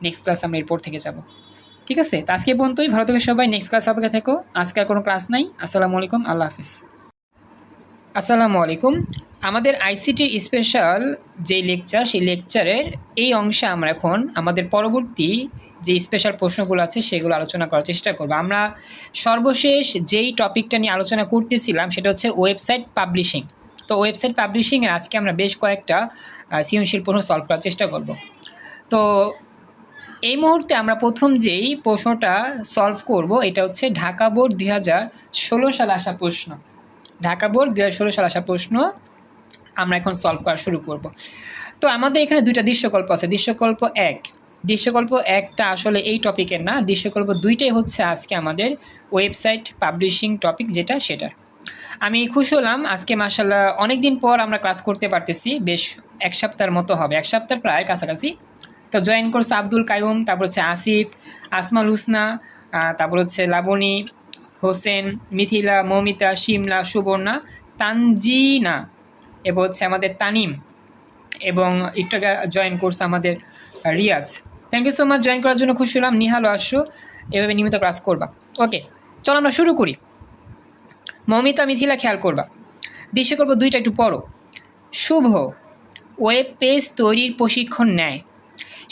নেক্সট ক্লাস আমরা এরপর থেকে যাব, ঠিক আছে? তো আজকে পর্যন্তই, ভালো থেকে সবাই, নেক্সট ক্লাস অপেক্ষা থেকো। আজকে আর কোনো ক্লাস নাই। আসসালামু আলাইকুম, আল্লাহ হাফিজ। আসসালামু আলাইকুম। আমাদের আইসিটির স্পেশাল যে লেকচার, সেই লেকচারের এই অংশে আমরা এখন আমাদের পরবর্তী যে স্পেশাল প্রশ্নগুলো আছে সেগুলো আলোচনা করার চেষ্টা করব। আমরা সর্বশেষ যেই টপিকটা নিয়ে আলোচনা করতেছিলাম সেটা হচ্ছে ওয়েবসাইট পাবলিশিং। তো ওয়েবসাইট পাবলিশিংয়ের আজকে আমরা বেশ কয়েকটা সৃজনশীল প্রশ্ন সলভ করার চেষ্টা করব। তো এই মুহূর্তে আমরা প্রথম যেই প্রশ্নটা সলভ করব এটা হচ্ছে ঢাকা বোর্ড 2016 সালে আসা প্রশ্ন। ঢাকা বোর্ড 2016 সালে আসা প্রশ্ন আমরা এখন সলভ করা শুরু করব। তো আমাদের এখানে দুইটা দৃশ্যকল্প আছে। দৃশ্যকল্প একটা আসলে এই টপিকের না, দৃশ্যকল্প দুইটাই হচ্ছে আজকে আমাদের ওয়েবসাইট পাবলিশিং টপিক যেটা সেটার। আমি খুশি হলাম আজকে মাশাআল্লাহ অনেক দিন পর আমরা ক্লাস করতে পারতেছি, বেশ এক সপ্তাহের মতো হবে, এক সপ্তাহ প্রায় কাছাকাছি। তো জয়েন করছে আব্দুল কাইয়ুম, তারপর হচ্ছে আসিফ, আসমাল হুসনা, তারপর হচ্ছে লাবণী, হোসেন, মিথিলা, মৌমিতা, শিমলা, সুবর্ণা, তানজিনা, এবং হচ্ছে আমাদের তানিম, এবং একটু জয়েন করছে আমাদের Riaz. Thank you so much join করার জন্য, খুশি হলাম। নিহালও আসো, এভাবে নিয়মিত ক্লাস করবা। ওকে, চলো আমরা শুরু করি। মৌমিতা, মিথিলা খেয়াল করবা, দৃশ্যকল্প দুইটা একটু পড়ো। শুভ ওয়েব পেজ তৈরির প্রশিক্ষণ নেয়।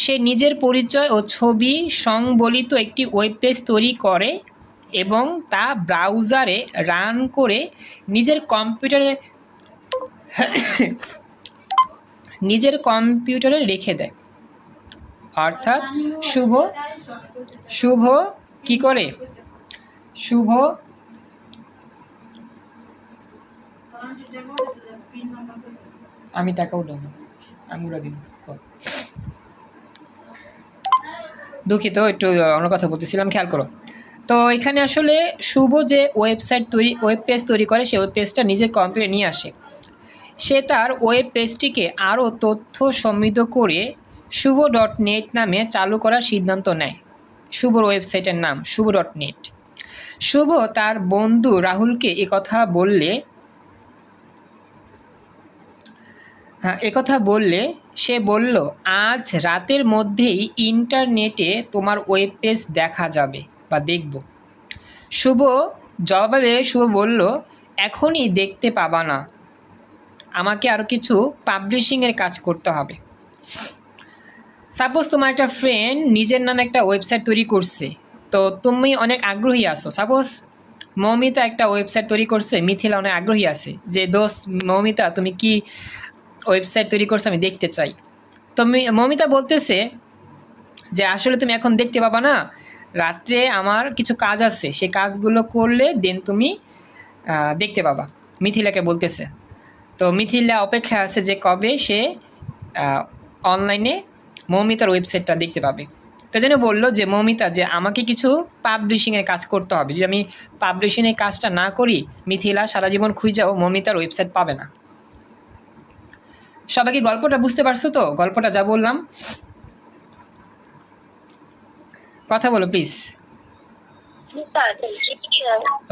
সে নিজের পরিচয় ও ছবি সংবলিত একটি ওয়েব পেজ তৈরি করে এবং তা ব্রাউজারে রান করে নিজের কম্পিউটারে রেখে দেয়। অর্থাৎ শুভ কি করে? শুভ আমি টাকা উঠাবো, আমি উড়া দিব। দুঃখিত, একটু অন্য কথা বলতেছিলাম, খেয়াল করো। তো এখানে আসলে শুভ যে ওয়েব পেজ তৈরি করে, সে ওয়েব পেজটা নিজের কম্পিউটারে নিয়ে আসে। সে তার ওয়েব পেজটিকে আরও তথ্য সমৃদ্ধ করে শুভ.নেট নামে চালু করার সিদ্ধান্ত নেয়। শুভর ওয়েবসাইটের নাম শুভ.নেট। শুভ তার বন্ধু রাহুলকে একথা বললে সে বলল, আজ রাতের মধ্যেই ইন্টারনেটে তোমার ওয়েব পেজ দেখা যাবে বা দেখব। জবাবে শুভ বলল, এখনই দেখতে পাবা না, আমাকে আরও কিছু পাবলিশিংয়ের কাজ করতে হবে। সাপোজ তোমার একটা ফ্রেন্ড নিজের নামে একটা ওয়েবসাইট তৈরি করছে, তো তুমি অনেক আগ্রহী আছো। সাপোজ মৌমিতা একটা ওয়েবসাইট তৈরি করছে, মিথিলা অনেক আগ্রহী আছে যে দোস্ত মৌমিতা তুমি কি ওয়েবসাইট তৈরি করছো, আমি দেখতে চাই। তো মৌমিতা বলতেছে যে আসলে তুমি এখন দেখতে পাবা না, রাত্রে আমার কিছু কাজ আছে, সেই কাজগুলো করলে দেন তুমি দেখতে পাবা, মিথিলাকে বলতেছে। তো মিথিলা অপেক্ষা আছে যে কবে সে অনলাইনে মৌমিতার ওয়েবসাইটটা দেখতে পাবে। তো যেন বললো যে মৌমিতা যে আমাকে কিছু পাবলিশিংয়ের কাজ করতে হবে, যদি আমি পাবলিশিংয়ের কাজটা না করি মিথিলা সারা জীবন খুঁজাও মৌমিতার ওয়েবসাইট পাবে না। সবাই কি গল্পটা বুঝতে পারছো? তো গল্পটা যা বললাম, কথা বলো প্লিজ।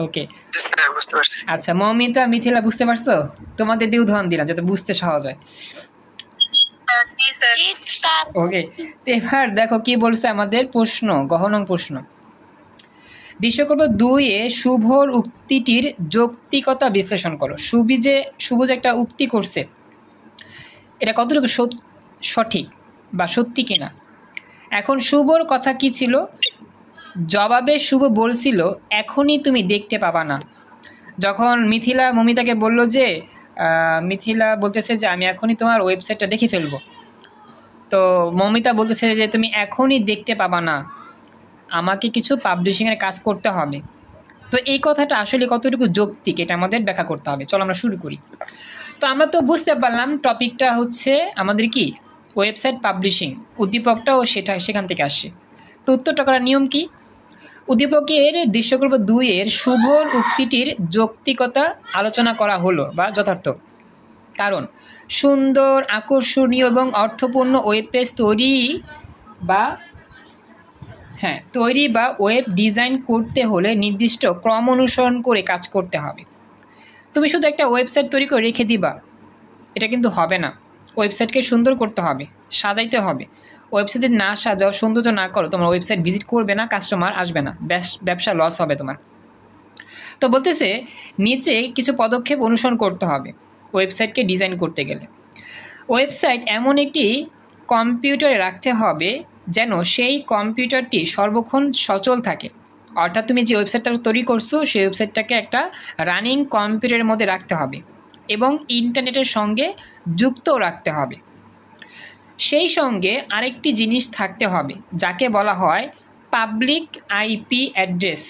ওকে, আচ্ছা মৌমিতা, মিথিলা বুঝতে পারছো? তোমাদের দিয়ে উদাহরণ দিলাম যাতে বুঝতে সহজ হয়। ওকে, এবার দেখো কি বলছে আমাদের প্রশ্ন, গহনং প্রশ্ন। দৃশ্যকল্প 2-এ শুভর উক্তিটির যৌক্তিকতা বিশ্লেষণ করো। শুভ যে একটা উক্তি করছে, এটা কতটুকু সঠিক বা সত্যি কিনা। এখন শুভর কথা কি ছিল? জবাবে শুভ বলছিল, এখনই তুমি দেখতে পাবা না। যখন মিথিলা মৌমিতাকে বলল যে মিথিলা বলতেছে যে আমি এখনই তোমার ওয়েবসাইটটা দেখে ফেলবো, তো মৌমিতা বলতেছে যে তুমি এখনই দেখতে পাবা না, আমাকে কিছু পাবলিশিংয়ের কাজ করতে হবে। তো এই কথাটা আসলে কতটুকু যৌক্তিক এটা আমাদের ব্যাখ্যা করতে হবে। চলো আমরা শুরু করি। তো আমরা তো বুঝতে পারলাম টপিকটা হচ্ছে আমাদের কি ওয়েবসাইট পাবলিশিং, উদ্দীপকটাও সেখান থেকে আসে। তো উত্তরটা করার নিয়ম কি? উদ্দীপকের দৃশ্যকল্প 2-এর শুভর উক্তিটির যৌক্তিকতা আলোচনা করা হলো বা যথার্থ। কারণ সুন্দর, আকর্ষণীয় এবং অর্থপূর্ণ ওয়েব পেজ তৈরি বা ওয়েব ডিজাইন করতে হলে নির্দিষ্ট ক্রম অনুসরণ করে কাজ করতে হবে। তুমি শুধু একটা ওয়েবসাইট তৈরি করে রেখে দিবা, এটা কিন্তু হবে না। ওয়েবসাইটকে সুন্দর করতে হবে, সাজাইতে হবে। ওয়েবসাইট যদি না সাজাও, সৌন্দর্য না করো, তোমার ওয়েবসাইট ভিজিট করবে না, কাস্টমার আসবে না, ব্যবসা লস হবে তোমার। তো বলতেছে নিচে কিছু পদক্ষেপ অনুসরণ করতে হবে ওয়েবসাইটকে ডিজাইন করতে গেলে। ওয়েবসাইট এমন একটি কম্পিউটারে রাখতে হবে যেন সেই কম্পিউটারটি সর্বক্ষণ সচল থাকে। অর্থাৎ তুমি যে ওয়েবসাইটটা তৈরি করছো সেই ওয়েবসাইটটাকে একটা রানিং কম্পিউটারের মধ্যে রাখতে হবে এবং ইন্টারনেটের সঙ্গে যুক্ত রাখতে হবে। সেই সঙ্গে আরেকটি জিনিস থাকতে হবে যাকে বলা হয় public IP address.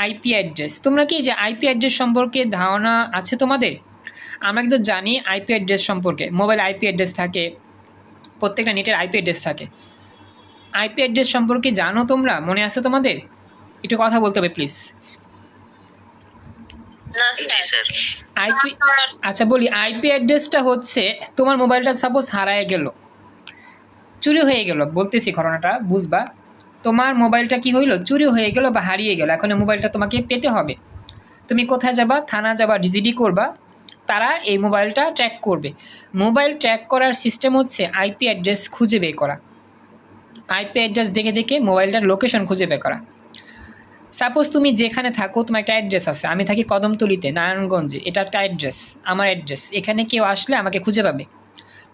IP address, তোমরা কি যে আইপি অ্যাড্রেস সম্পর্কে ধারণা আছে তোমাদের? আমরা কিন্তু জানি আইপি অ্যাড্রেস সম্পর্কে, মোবাইল আইপি অ্যাড্রেস থাকে, প্রত্যেকটা নেটের আইপি অ্যাড্রেস থাকে। আইপি অ্যাড্রেস সম্পর্কে জানো তোমরা? মনে আছে তোমাদের? একটু কথা বলতে হবে প্লিজ। আইপি, আচ্ছা বলি, আইপি অ্যাড্রেসটা হচ্ছে তোমার মোবাইলটা সাপোজ হারায় গেল, চুরি হয়ে গেল, বলতেছি ঘটনাটা বুঝবা। তোমার মোবাইলটা কি হইলো, চুরি হয়ে গেল বা হারিয়ে গেল, এখন এই মোবাইলটা তোমাকে পেতে হবে। তুমি কোথায় যাবা? থানা যাবা, ডিজিডি করবা, তারা এই মোবাইলটা ট্র্যাক করবে। মোবাইল ট্র্যাক করার সিস্টেম হচ্ছে আইপি অ্যাড্রেস খুঁজে বের করা। আইপি অ্যাড্রেস দেখে দেখে মোবাইলটার লোকেশন খুঁজে বের করা। সাপোজ তুমি যেখানে থাকো, তোমার একটা অ্যাড্রেস আছে, আমি থাকি কদমতলিতে, নারায়ণগঞ্জে, এটা একটা অ্যাড্রেস, আমার অ্যাড্রেস। এখানে কেউ আসলে আমাকে খুঁজে পাবে।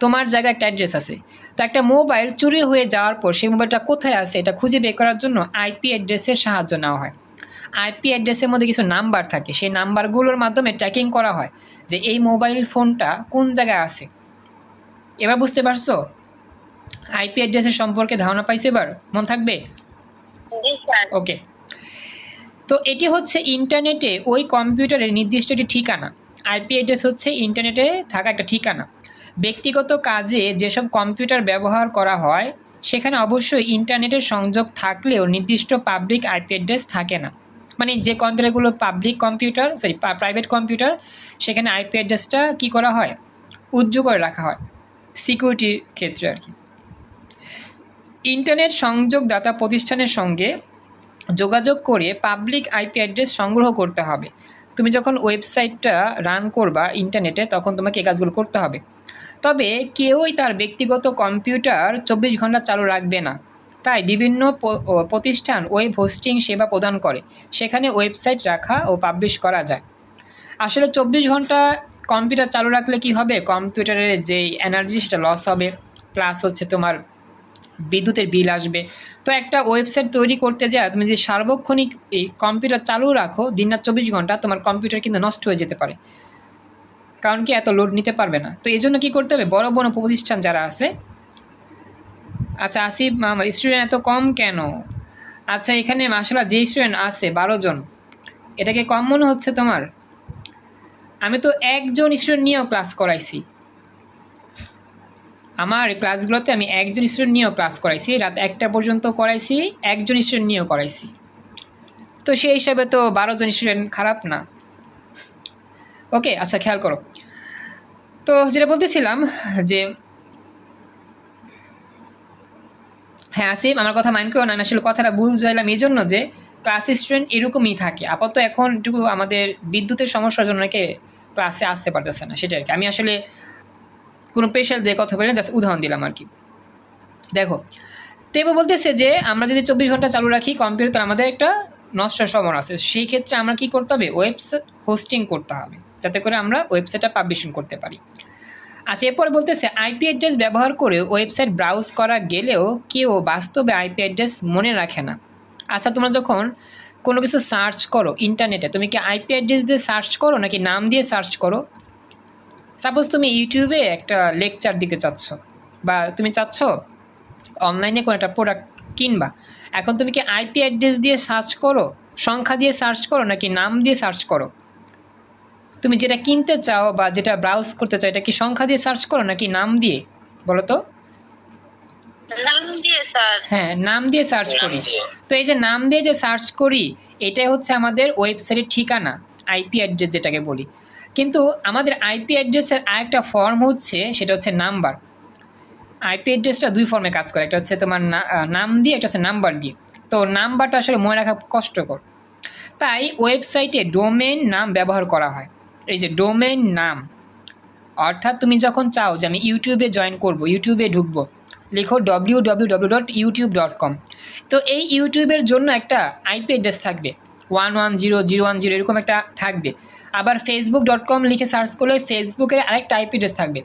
তোমার জায়গায় একটা অ্যাড্রেস আছে, তো একটা মোবাইল চুরি হয়ে যাওয়ার পর সেই মোবাইলটা কোথায় আছে এটা খুঁজে বের করার জন্য আইপি অ্যাড্রেসের সাহায্য নেওয়া হয়। আইপি অ্যাড্রেসের মধ্যে কিছু নাম্বার থাকে, সেই নাম্বারগুলোর মাধ্যমে ট্র্যাকিং করা হয় যে এই মোবাইল ফোনটা কোন জায়গায় আছে। এবার বুঝতে পারছো আইপি অ্যাড্রেসের সম্পর্কে ধারণা পাইছো? এবার মন থাকবে? ওকে। তো এটি হচ্ছে ইন্টারনেটে ওই কম্পিউটারের নির্দিষ্ট একটি ঠিকানা। আইপি অ্যাড্রেস হচ্ছে ইন্টারনেটে থাকা একটা ঠিকানা। ব্যক্তিগত কাজে যেসব কম্পিউটার ব্যবহার করা হয় সেখানে অবশ্যই ইন্টারনেটের সংযোগ থাকলেও নির্দিষ্ট পাবলিক আইপি অ্যাড্রেস থাকে না। মানে যে কম্পিউটারগুলো পাবলিক কম্পিউটার, প্রাইভেট কম্পিউটার, সেখানে আইপি অ্যাড্রেসটা কী করা হয়, উজ্জ্বল করে রাখা হয় সিকিউরিটির ক্ষেত্রে আর কি। ইন্টারনেট সংযোগদাতা প্রতিষ্ঠানের সঙ্গে যোগাযোগ করে পাবলিক আইপি অ্যাড্রেস সংগ্রহ করতে হবে। তুমি যখন ওয়েবসাইটটা রান করবা ইন্টারনেটে তখন তোমাকে এই কাজগুলো করতে হবে। তবে কেউই তার ব্যক্তিগত কম্পিউটার 24 ঘন্টা চালু রাখবে না। তাই বিভিন্ন প্রতিষ্ঠান ওয়েব হোস্টিং সেবা প্রদান করে, সেখানে ওয়েবসাইট রাখা ও পাবলিশ করা যায়। আসলে 24 ঘন্টা কম্পিউটার চালু রাখলে কি হবে, কম্পিউটারের যে এনার্জি সেটা লস হবে, প্লাস হচ্ছে তোমার বিদ্যুতের বিল আসবে। তো একটা ওয়েবসাইট তৈরি করতে যায় তুমি যদি সার্বক্ষণিক এই কম্পিউটার চালু রাখো দিন-রাত 24 ঘন্টা, তোমার কম্পিউটার কিন্তু নষ্ট হয়ে যেতে পারে, কারণ কি এত লোড নিতে পারবে না। তো এই জন্য কী করতে হবে, বড় বড় প্রতিষ্ঠান যারা আছে। আচ্ছা আসিফ, স্টুডেন্ট এত কম কেন? আচ্ছা এখানে মাশাআল্লাহ যে স্টুডেন্ট আছে 12 জন, এটাকে কম মনে হচ্ছে তোমার? আমি তো একজন স্টুডেন্ট নিয়েও ক্লাস করাইছি, আমার ক্লাসগুলোতে আমি একজন স্টুডেন্ট নিয়েও ক্লাস করাইছি, রাত 1টা পর্যন্ত করাইছি, একজন স্টুডেন্ট নিয়েও করাইছি। তো সেই হিসাবে তো 12 জন স্টুডেন্ট খারাপ না। ওকে, আচ্ছা খেয়াল করো। তো যেটা বলতেছিলাম যে হ্যাঁ আসিফ, আমার কথা মাইন্ড করো না, আমি আসলে কথাটা বুঝলাম এই জন্য যে ক্লাস স্টুডেন্ট এরকমই থাকে। আপাতত এখন একটু আমাদের বিদ্যুতের সমস্যার জন্য অনেকে ক্লাসে আসতে পারতেছে না, সেটা আর কি। আমি আসলে কোনো প্রেশার দিয়ে কথা বলি না, জাস্ট উদাহরণ দিলাম আর কি। দেখো তো এবার বলতেছে যে আমরা যদি 24 ঘন্টা চালু রাখি কম্পিউটার, আমাদের একটা নষ্টের সম্ভাবনা আছে। সেই ক্ষেত্রে আমরা কি করতে হবে, ওয়েবসাইট হোস্টিং করতে হবে যাতে করে আমরা ওয়েবসাইটটা পাবলিশিং করতে পারি। আচ্ছা এরপর বলতেছে আইপি অ্যাড্রেস ব্যবহার করে ওয়েবসাইট ব্রাউজ করা গেলেও কেউ বাস্তবে আইপি অ্যাড্রেস মনে রাখে না। আচ্ছা তোমরা যখন কোনো কিছু সার্চ করো ইন্টারনেটে, তুমি কি আইপি অ্যাড্রেস দিয়ে সার্চ করো নাকি নাম দিয়ে সার্চ করো? সাপোজ তুমি ইউটিউবে একটা লেকচার দিতে চাচ্ছ বা তুমি চাচ্ছ অনলাইনে কোনো একটা প্রোডাক্ট কিনবা, এখন তুমি কি আইপি অ্যাড্রেস দিয়ে সার্চ করো, সংখ্যা দিয়ে সার্চ করো নাকি নাম দিয়ে সার্চ করো? তুমি যেটা কিনতে চাও বা যেটা ব্রাউজ করতে চাও এটা কি সংখ্যা দিয়ে সার্চ করো নাকি নাম দিয়ে, বলো তো? হ্যাঁ, নাম দিয়ে সার্চ করি। তো এই যে নাম দিয়ে যে সার্চ করি এটাই হচ্ছে আমাদের ওয়েবসাইটের ঠিকানা, আইপি অ্যাড্রেস যেটাকে বলি। কিন্তু আমাদের আইপি অ্যাড্রেসের আরেকটা ফর্ম হচ্ছে, সেটা হচ্ছে নাম্বার। আইপি অ্যাড্রেসটা দুই ফর্মে কাজ করে, একটা হচ্ছে তোমার নাম দিয়ে, একটা হচ্ছে নাম্বার দিয়ে। তো নাম্বারটা আসলে মনে রাখা কষ্টকর, তাই ওয়েবসাইটে ডোমেন নাম ব্যবহার করা হয়। এই যে ডোমেন নাম, অর্থাৎ তুমি যখন চাও যে আমি ইউটিউবে জয়েন করব, ইউটিউবে ঢুকবো, লিখো www.youtube.com। তো এই ইউটিউবের জন্য একটা আইপি অ্যাড্রেস থাকবে 110010 এরকম একটা থাকবে। আবার facebook.com লিখে সার্চ করলে ফেসবুকের আরেকটা আইপি অ্যাড্রেস থাকবে।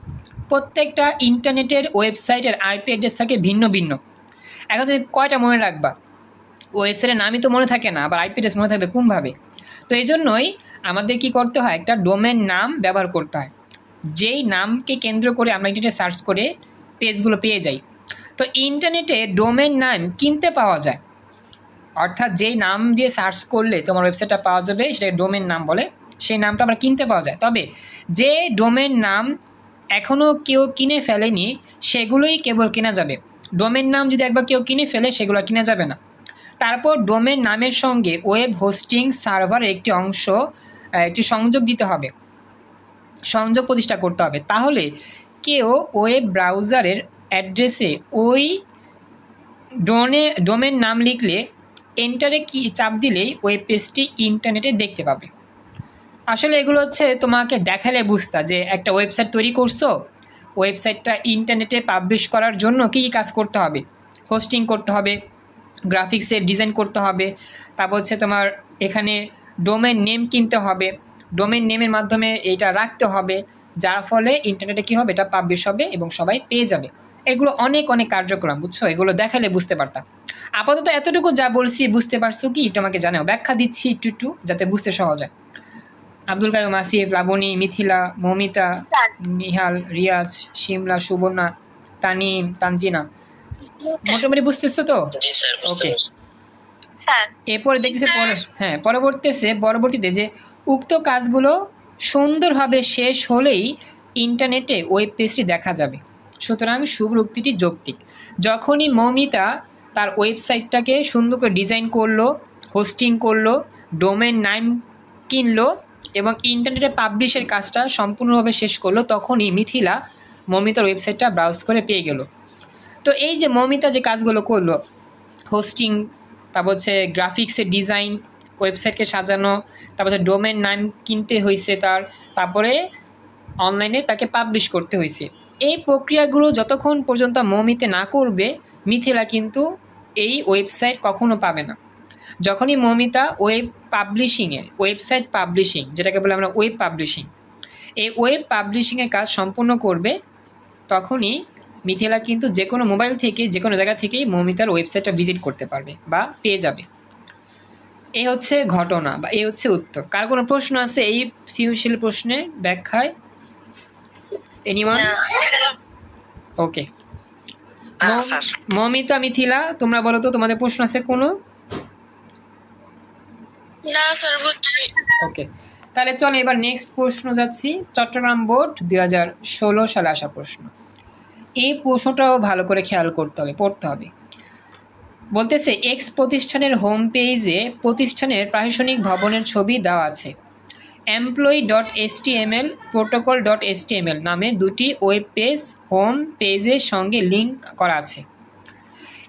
প্রত্যেকটা ইন্টারনেটের ওয়েবসাইটের আইপি অ্যাড্রেস থাকে ভিন্ন ভিন্ন। এখন তুমি কয়টা মনে রাখবা? ওয়েবসাইটের নামই তো মনে থাকে না, আবার আইপি অ্যাড্রেস মনে থাকবে কোনভাবে? তো এই জন্যই আমাদের কি করতে হয়, একটা ডোমেন নাম ব্যবহার করতে হয়, যেই নামকে কেন্দ্র করে আমরা ইন্টারনেটে সার্চ করে পেজগুলো পেয়ে যাই। তো ইন্টারনেটে ডোমেন নাম কিনতে পাওয়া যায়, অর্থাৎ যেই নাম দিয়ে সার্চ করলে তোমার ওয়েবসাইটটা পাওয়া যাবে সেটাকে ডোমেন নাম বলে, সেই নামটা আমরা কিনতে পাওয়া যায়। তবে যে ডোমেন নাম এখনও কেউ কিনে ফেলেনি সেগুলোই কেবল কেনা যাবে। ডোমেন নাম যদি একবার কেউ কিনে ফেলে সেগুলো কিনা যাবে না। তারপর ডোমেন নামের সঙ্গে ওয়েব হোস্টিং সার্ভারের একটি সংযোগ দিতে হবে, সংযোগ প্রতিষ্ঠা করতে হবে। তাহলে কেউ ওয়েব ব্রাউজারের অ্যাড্রেসে ওই ডোমেন নাম লিখলে এন্টারে কি চাপ দিলেই ওয়েব পেজটি ইন্টারনেটে দেখতে পাবে। আসলে এগুলো হচ্ছে তোমাকে দেখালে বুঝতা যে একটা ওয়েবসাইট তৈরি করছো, ওয়েবসাইটটা ইন্টারনেটে পাবলিশ করার জন্য কী কী কাজ করতে হবে। হোস্টিং করতে হবে, গ্রাফিক্সের ডিজাইন করতে হবে, তারপর হচ্ছে তোমার এখানে ডোমেন নেম কিনতে হবে, ডোমেন নেমের মাধ্যমে এটা রাখতে হবে, যার ফলে ইন্টারনেটে কী হবে, এটা পাবলিশ হবে এবং সবাই পেয়ে যাবে। এগুলো অনেক অনেক কার্যক্রম, বুঝছো? এগুলো দেখালে বুঝতে পারতাম। আপাতত এতটুকু যা বলছি বুঝতে পারছো কি? তোমাকে জানাও, ব্যাখ্যা দিচ্ছি একটু একটু যাতে বুঝতে সহজ হয়। আব্দুল কাইয়ুম, আসিফ, লাবণী, মিথিলা, মৌমিতা, নিহাল, রিয়াজ, শিমলা, সুবর্ণা, তানিম, তানজিনা, মোটামুটি বুঝতেছো তো? জি স্যার, ওকে। এরপরে দেখতেছে পরবর্তীতে যে উক্ত কাজগুলো সুন্দরভাবে শেষ হলেই ইন্টারনেটে ওয়েব পেজটি দেখা যাবে। সুতরাং শুভরুক্তিটি যৌক্তিক। যখনই মৌমিতা তার ওয়েবসাইটটাকে সুন্দর করে ডিজাইন করলো, হোস্টিং করলো, ডোমেন নাম কিনলো এবং ইন্টারনেটে পাবলিশের কাজটা সম্পূর্ণভাবে শেষ করলো, তখনই মিথিলা মৌমিতার ওয়েবসাইটটা ব্রাউজ করে পেয়ে গেল। তো এই যে মৌমিতা যে কাজগুলো করলো, হোস্টিং, তারপর হচ্ছে গ্রাফিক্সের ডিজাইন, ওয়েবসাইটকে সাজানো, তারপর হচ্ছে ডোমেন নাম কিনতে হয়েছে তারপরে অনলাইনে তাকে পাবলিশ করতে হয়েছে। এই প্রক্রিয়াগুলো যতক্ষণ পর্যন্ত মৌমিতা না করবে, মিথিলা কিন্তু এই ওয়েবসাইট কখনো পাবে না। যখনই মৌমিতা ওয়েবসাইট পাবলিশিং, যেটাকে বলে আমরা ওয়েব পাবলিশিং, এই ওয়েব পাবলিশিংয়ের কাজ সম্পূর্ণ করবে, তখনই মিথিলা কিন্তু যে কোনো মোবাইল থেকে যে কোনো জায়গা থেকেই মৌমিতার ওয়েবসাইটটা ভিজিট করতে পারবে বা পেয়ে যাবে। এই হচ্ছে ঘটনা বা এই হচ্ছে উত্তর। কার কোনো প্রশ্ন আছে এই সৃজনশীল প্রশ্নের ব্যাখ্যায়? এনিওয়ান? ওকে। স্যার মৌমিতা, মিথিলা, তোমরা বলো তো তোমাদের প্রশ্ন আছে কোনো? না স্যার, বুঝছি। ওকে, তাহলে চলো এবার নেক্সট প্রশ্ন যাচ্ছি। চট্টগ্রাম বোর্ড 2016 সালে আসা প্রশ্ন। এই প্রশ্নটাও ভালো করে খেয়াল করতে হবে, পড়তে হবে। বলতেছে এক্স প্রতিষ্ঠানের হোম পেজে প্রতিষ্ঠানের প্রশাসনিক ভবনের ছবি দেওয়া আছে। employee.html, protocol.html নামে দুটি ওয়েব পেজ হোম পেজের সঙ্গে লিঙ্ক করা আছে।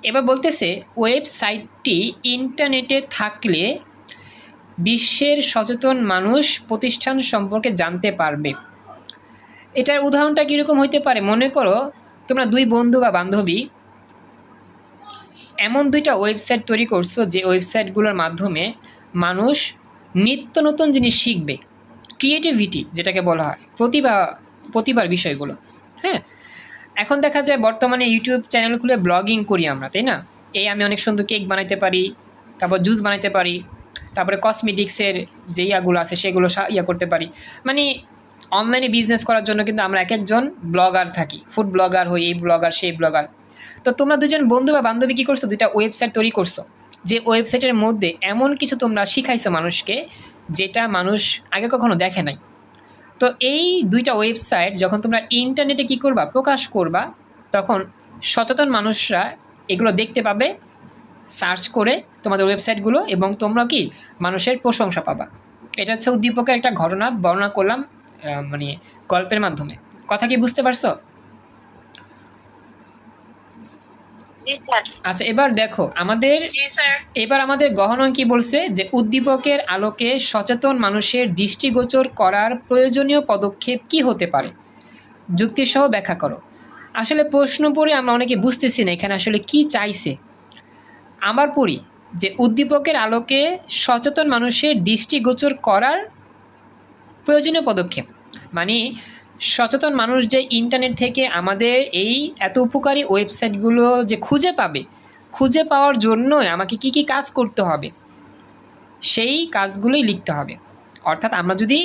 এবার বলতেছে ওয়েবসাইটটি ইন্টারনেটে থাকলে বিশ্বের সচেতন মানুষ প্রতিষ্ঠান সম্পর্কে জানতে পারবে। এটার উদাহরণটা কীরকম হইতে পারে? মনে করো তোমরা দুই বন্ধু বা বান্ধবী এমন দুইটা ওয়েবসাইট তৈরি করছো যে ওয়েবসাইটগুলোর মাধ্যমে মানুষ নিত্য নতুন জিনিস শিখবে, ক্রিয়েটিভিটি যেটাকে বলা হয়, প্রতিভার বিষয়গুলো। হ্যাঁ, এখন দেখা যায় বর্তমানে ইউটিউব চ্যানেল খুলে ব্লগিং করি আমরা, তাই না? আমি অনেক সুন্দর কেক বানাইতে পারি, তারপর জুস বানাইতে পারি, তারপরে কসমেটিক্সের যে ইয়াগুলো আছে সেগুলো করতে পারি। মানে অনলাইনে বিজনেস করার জন্য কিন্তু আমরা এক একজন ব্লগার থাকি, ফুড ব্লগার হই, এই ব্লগার সেই ব্লগার। তো তোমরা দুজন বন্ধু বা বান্ধবী কী করছো, দুইটা ওয়েবসাইট তৈরি করছো, যে ওয়েবসাইটের মধ্যে এমন কিছু তোমরা শিখাইছো মানুষকে যেটা মানুষ আগে কখনো দেখে নাই। তো এই দুইটা ওয়েবসাইট যখন তোমরা ইন্টারনেটে কী করবা, প্রকাশ করবা, তখন সচেতন মানুষরা এগুলো দেখতে পাবে সার্চ করে তোমাদের ওয়েবসাইটগুলো, এবং তোমরা কি মানুষের প্রশংসা পাবা। এটা হচ্ছে উদ্দীপকের একটা ঘটনা বর্ণনা করলাম মানে গল্পের মাধ্যমে। কথা কি বুঝতে পারছো? জি স্যার। আচ্ছা, এবার দেখো জি স্যার। এবার আমাদের গহনন কি বলছে, যে উদ্দীপকের আলোকে সচেতন মানুষের দৃষ্টিগোচর করার প্রয়োজনীয় পদক্ষেপ কি হতে পারে, যুক্তিসহ ব্যাখ্যা করো। আসলে প্রশ্ন পড়ে আমরা অনেকে বুঝতেছি না এখানে আসলে কি চাইছে। আবার পড়ি, যে উদ্দীপকের আলোকে সচেতন মানুষের দৃষ্টিগোচর করার প্রয়োজনীয় পদক্ষেপ, মানে সচেতন মানুষ যে ইন্টারনেট থেকে আমাদের এই এত উপকারী ওয়েবসাইটগুলো যে খুঁজে পাবে, খুঁজে পাওয়ার জন্য আমাকে কি কি কাজ করতে হবে, সেই কাজগুলোই লিখতে হবে। অর্থাৎ আমরা যদি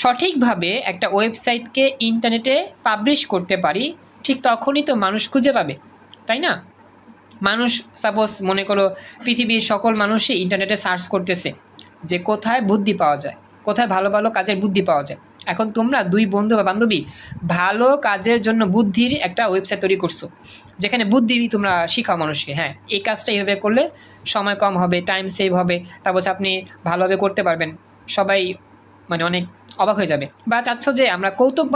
সঠিকভাবে একটা ওয়েবসাইটকে ইন্টারনেটে পাবলিশ করতে পারি, ঠিক তখনই তো মানুষ খুঁজে পাবে, তাই না? মানুষ সাপোজ মনে করো পৃথিবীর সকল মানুষই ইন্টারনেটে সার্চ করতেছে যে কোথায় বুদ্ধি পাওয়া যায়, কোথায় ভালো ভালো কাজের বুদ্ধি পাওয়া যায়। এখন তোমরা দুই বন্ধু বা বান্ধবী ভালো কাজের জন্য বুদ্ধির একটা ওয়েবসাইট তৈরি করছো, যেখানে বুদ্ধি তোমরা শিখাও মানুষকে, হ্যাঁ এই কাজটা এইভাবে করলে সময় কম হবে, টাইম সেভ হবে, তারপর আপনি ভালোভাবে করতে পারবেন, সবাই মানে অনেক অবাক হয়ে যাবে। বা চাচ্ছ যে আমরা কৌতুক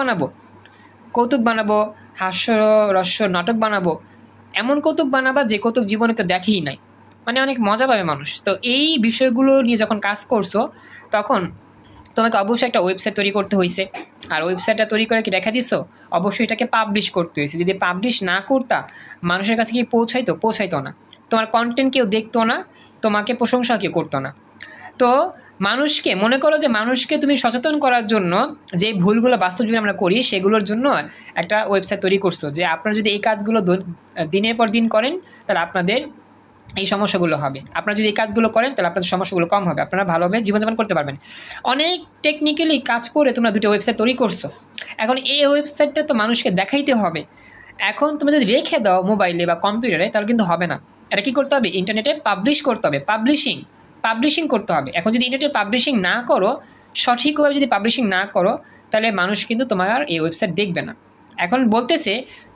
বানাবো, হাস্যরস্য নাটক বানাবো, এমন কৌতুক বানাবা যে কৌতুক জীবনে কেউ দেখেই নাই, মানে অনেক মজা পাবে মানুষ। তো এই বিষয়গুলো নিয়ে যখন কাজ করছো, তখন তোমাকে অবশ্যই একটা ওয়েবসাইট তৈরি করতে হয়েছে। আর ওয়েবসাইটটা তৈরি করে কি দেখা দিছো, অবশ্যই এটাকে পাবলিশ করতে হয়েছে। যদি পাবলিশ না করতা, মানুষের কাছে কি পৌঁছাইতো না, তোমার কন্টেন্ট কেউ দেখতো না, তোমাকে প্রশংসা কেউ করতো না। তো মানুষকে মনে করো যে মানুষকে তুমি সচেতন করার জন্য যে ভুলগুলো বাস্তব জীবনে আমরা করি, সেগুলোর জন্য একটা ওয়েবসাইট তৈরি করছো, যে আপনারা যদি এই কাজগুলো দিনের পর দিন করেন, তাহলে আপনাদের এই সমস্যাগুলো হবে। আপনারা যদি এই কাজগুলো করেন, তাহলে আপনাদের সমস্যাগুলো কম হবে, আপনারা ভালোভাবে জীবনযাপন করতে পারবেন। অনেক টেকনিক্যালি কাজ করে তোমরা দুটো ওয়েবসাইট তৈরি করছো। এখন এই ওয়েবসাইটটা তো মানুষকে দেখাইতে হবে। এখন তুমি যদি রেখে দাও মোবাইলে বা কম্পিউটারে, তাহলে কিন্তু হবে না। এটা কি করতে হবে, ইন্টারনেটে পাবলিশ করতে হবে, পাবলিশিং করতে হবে। এখন যদি ইন্টারনেটে পাবলিশিং না করো, সঠিকভাবে যদি পাবলিশিং না করো, তাহলে মানুষ কিন্তু তোমার এই ওয়েবসাইট দেখবে না। এখন বলতেছে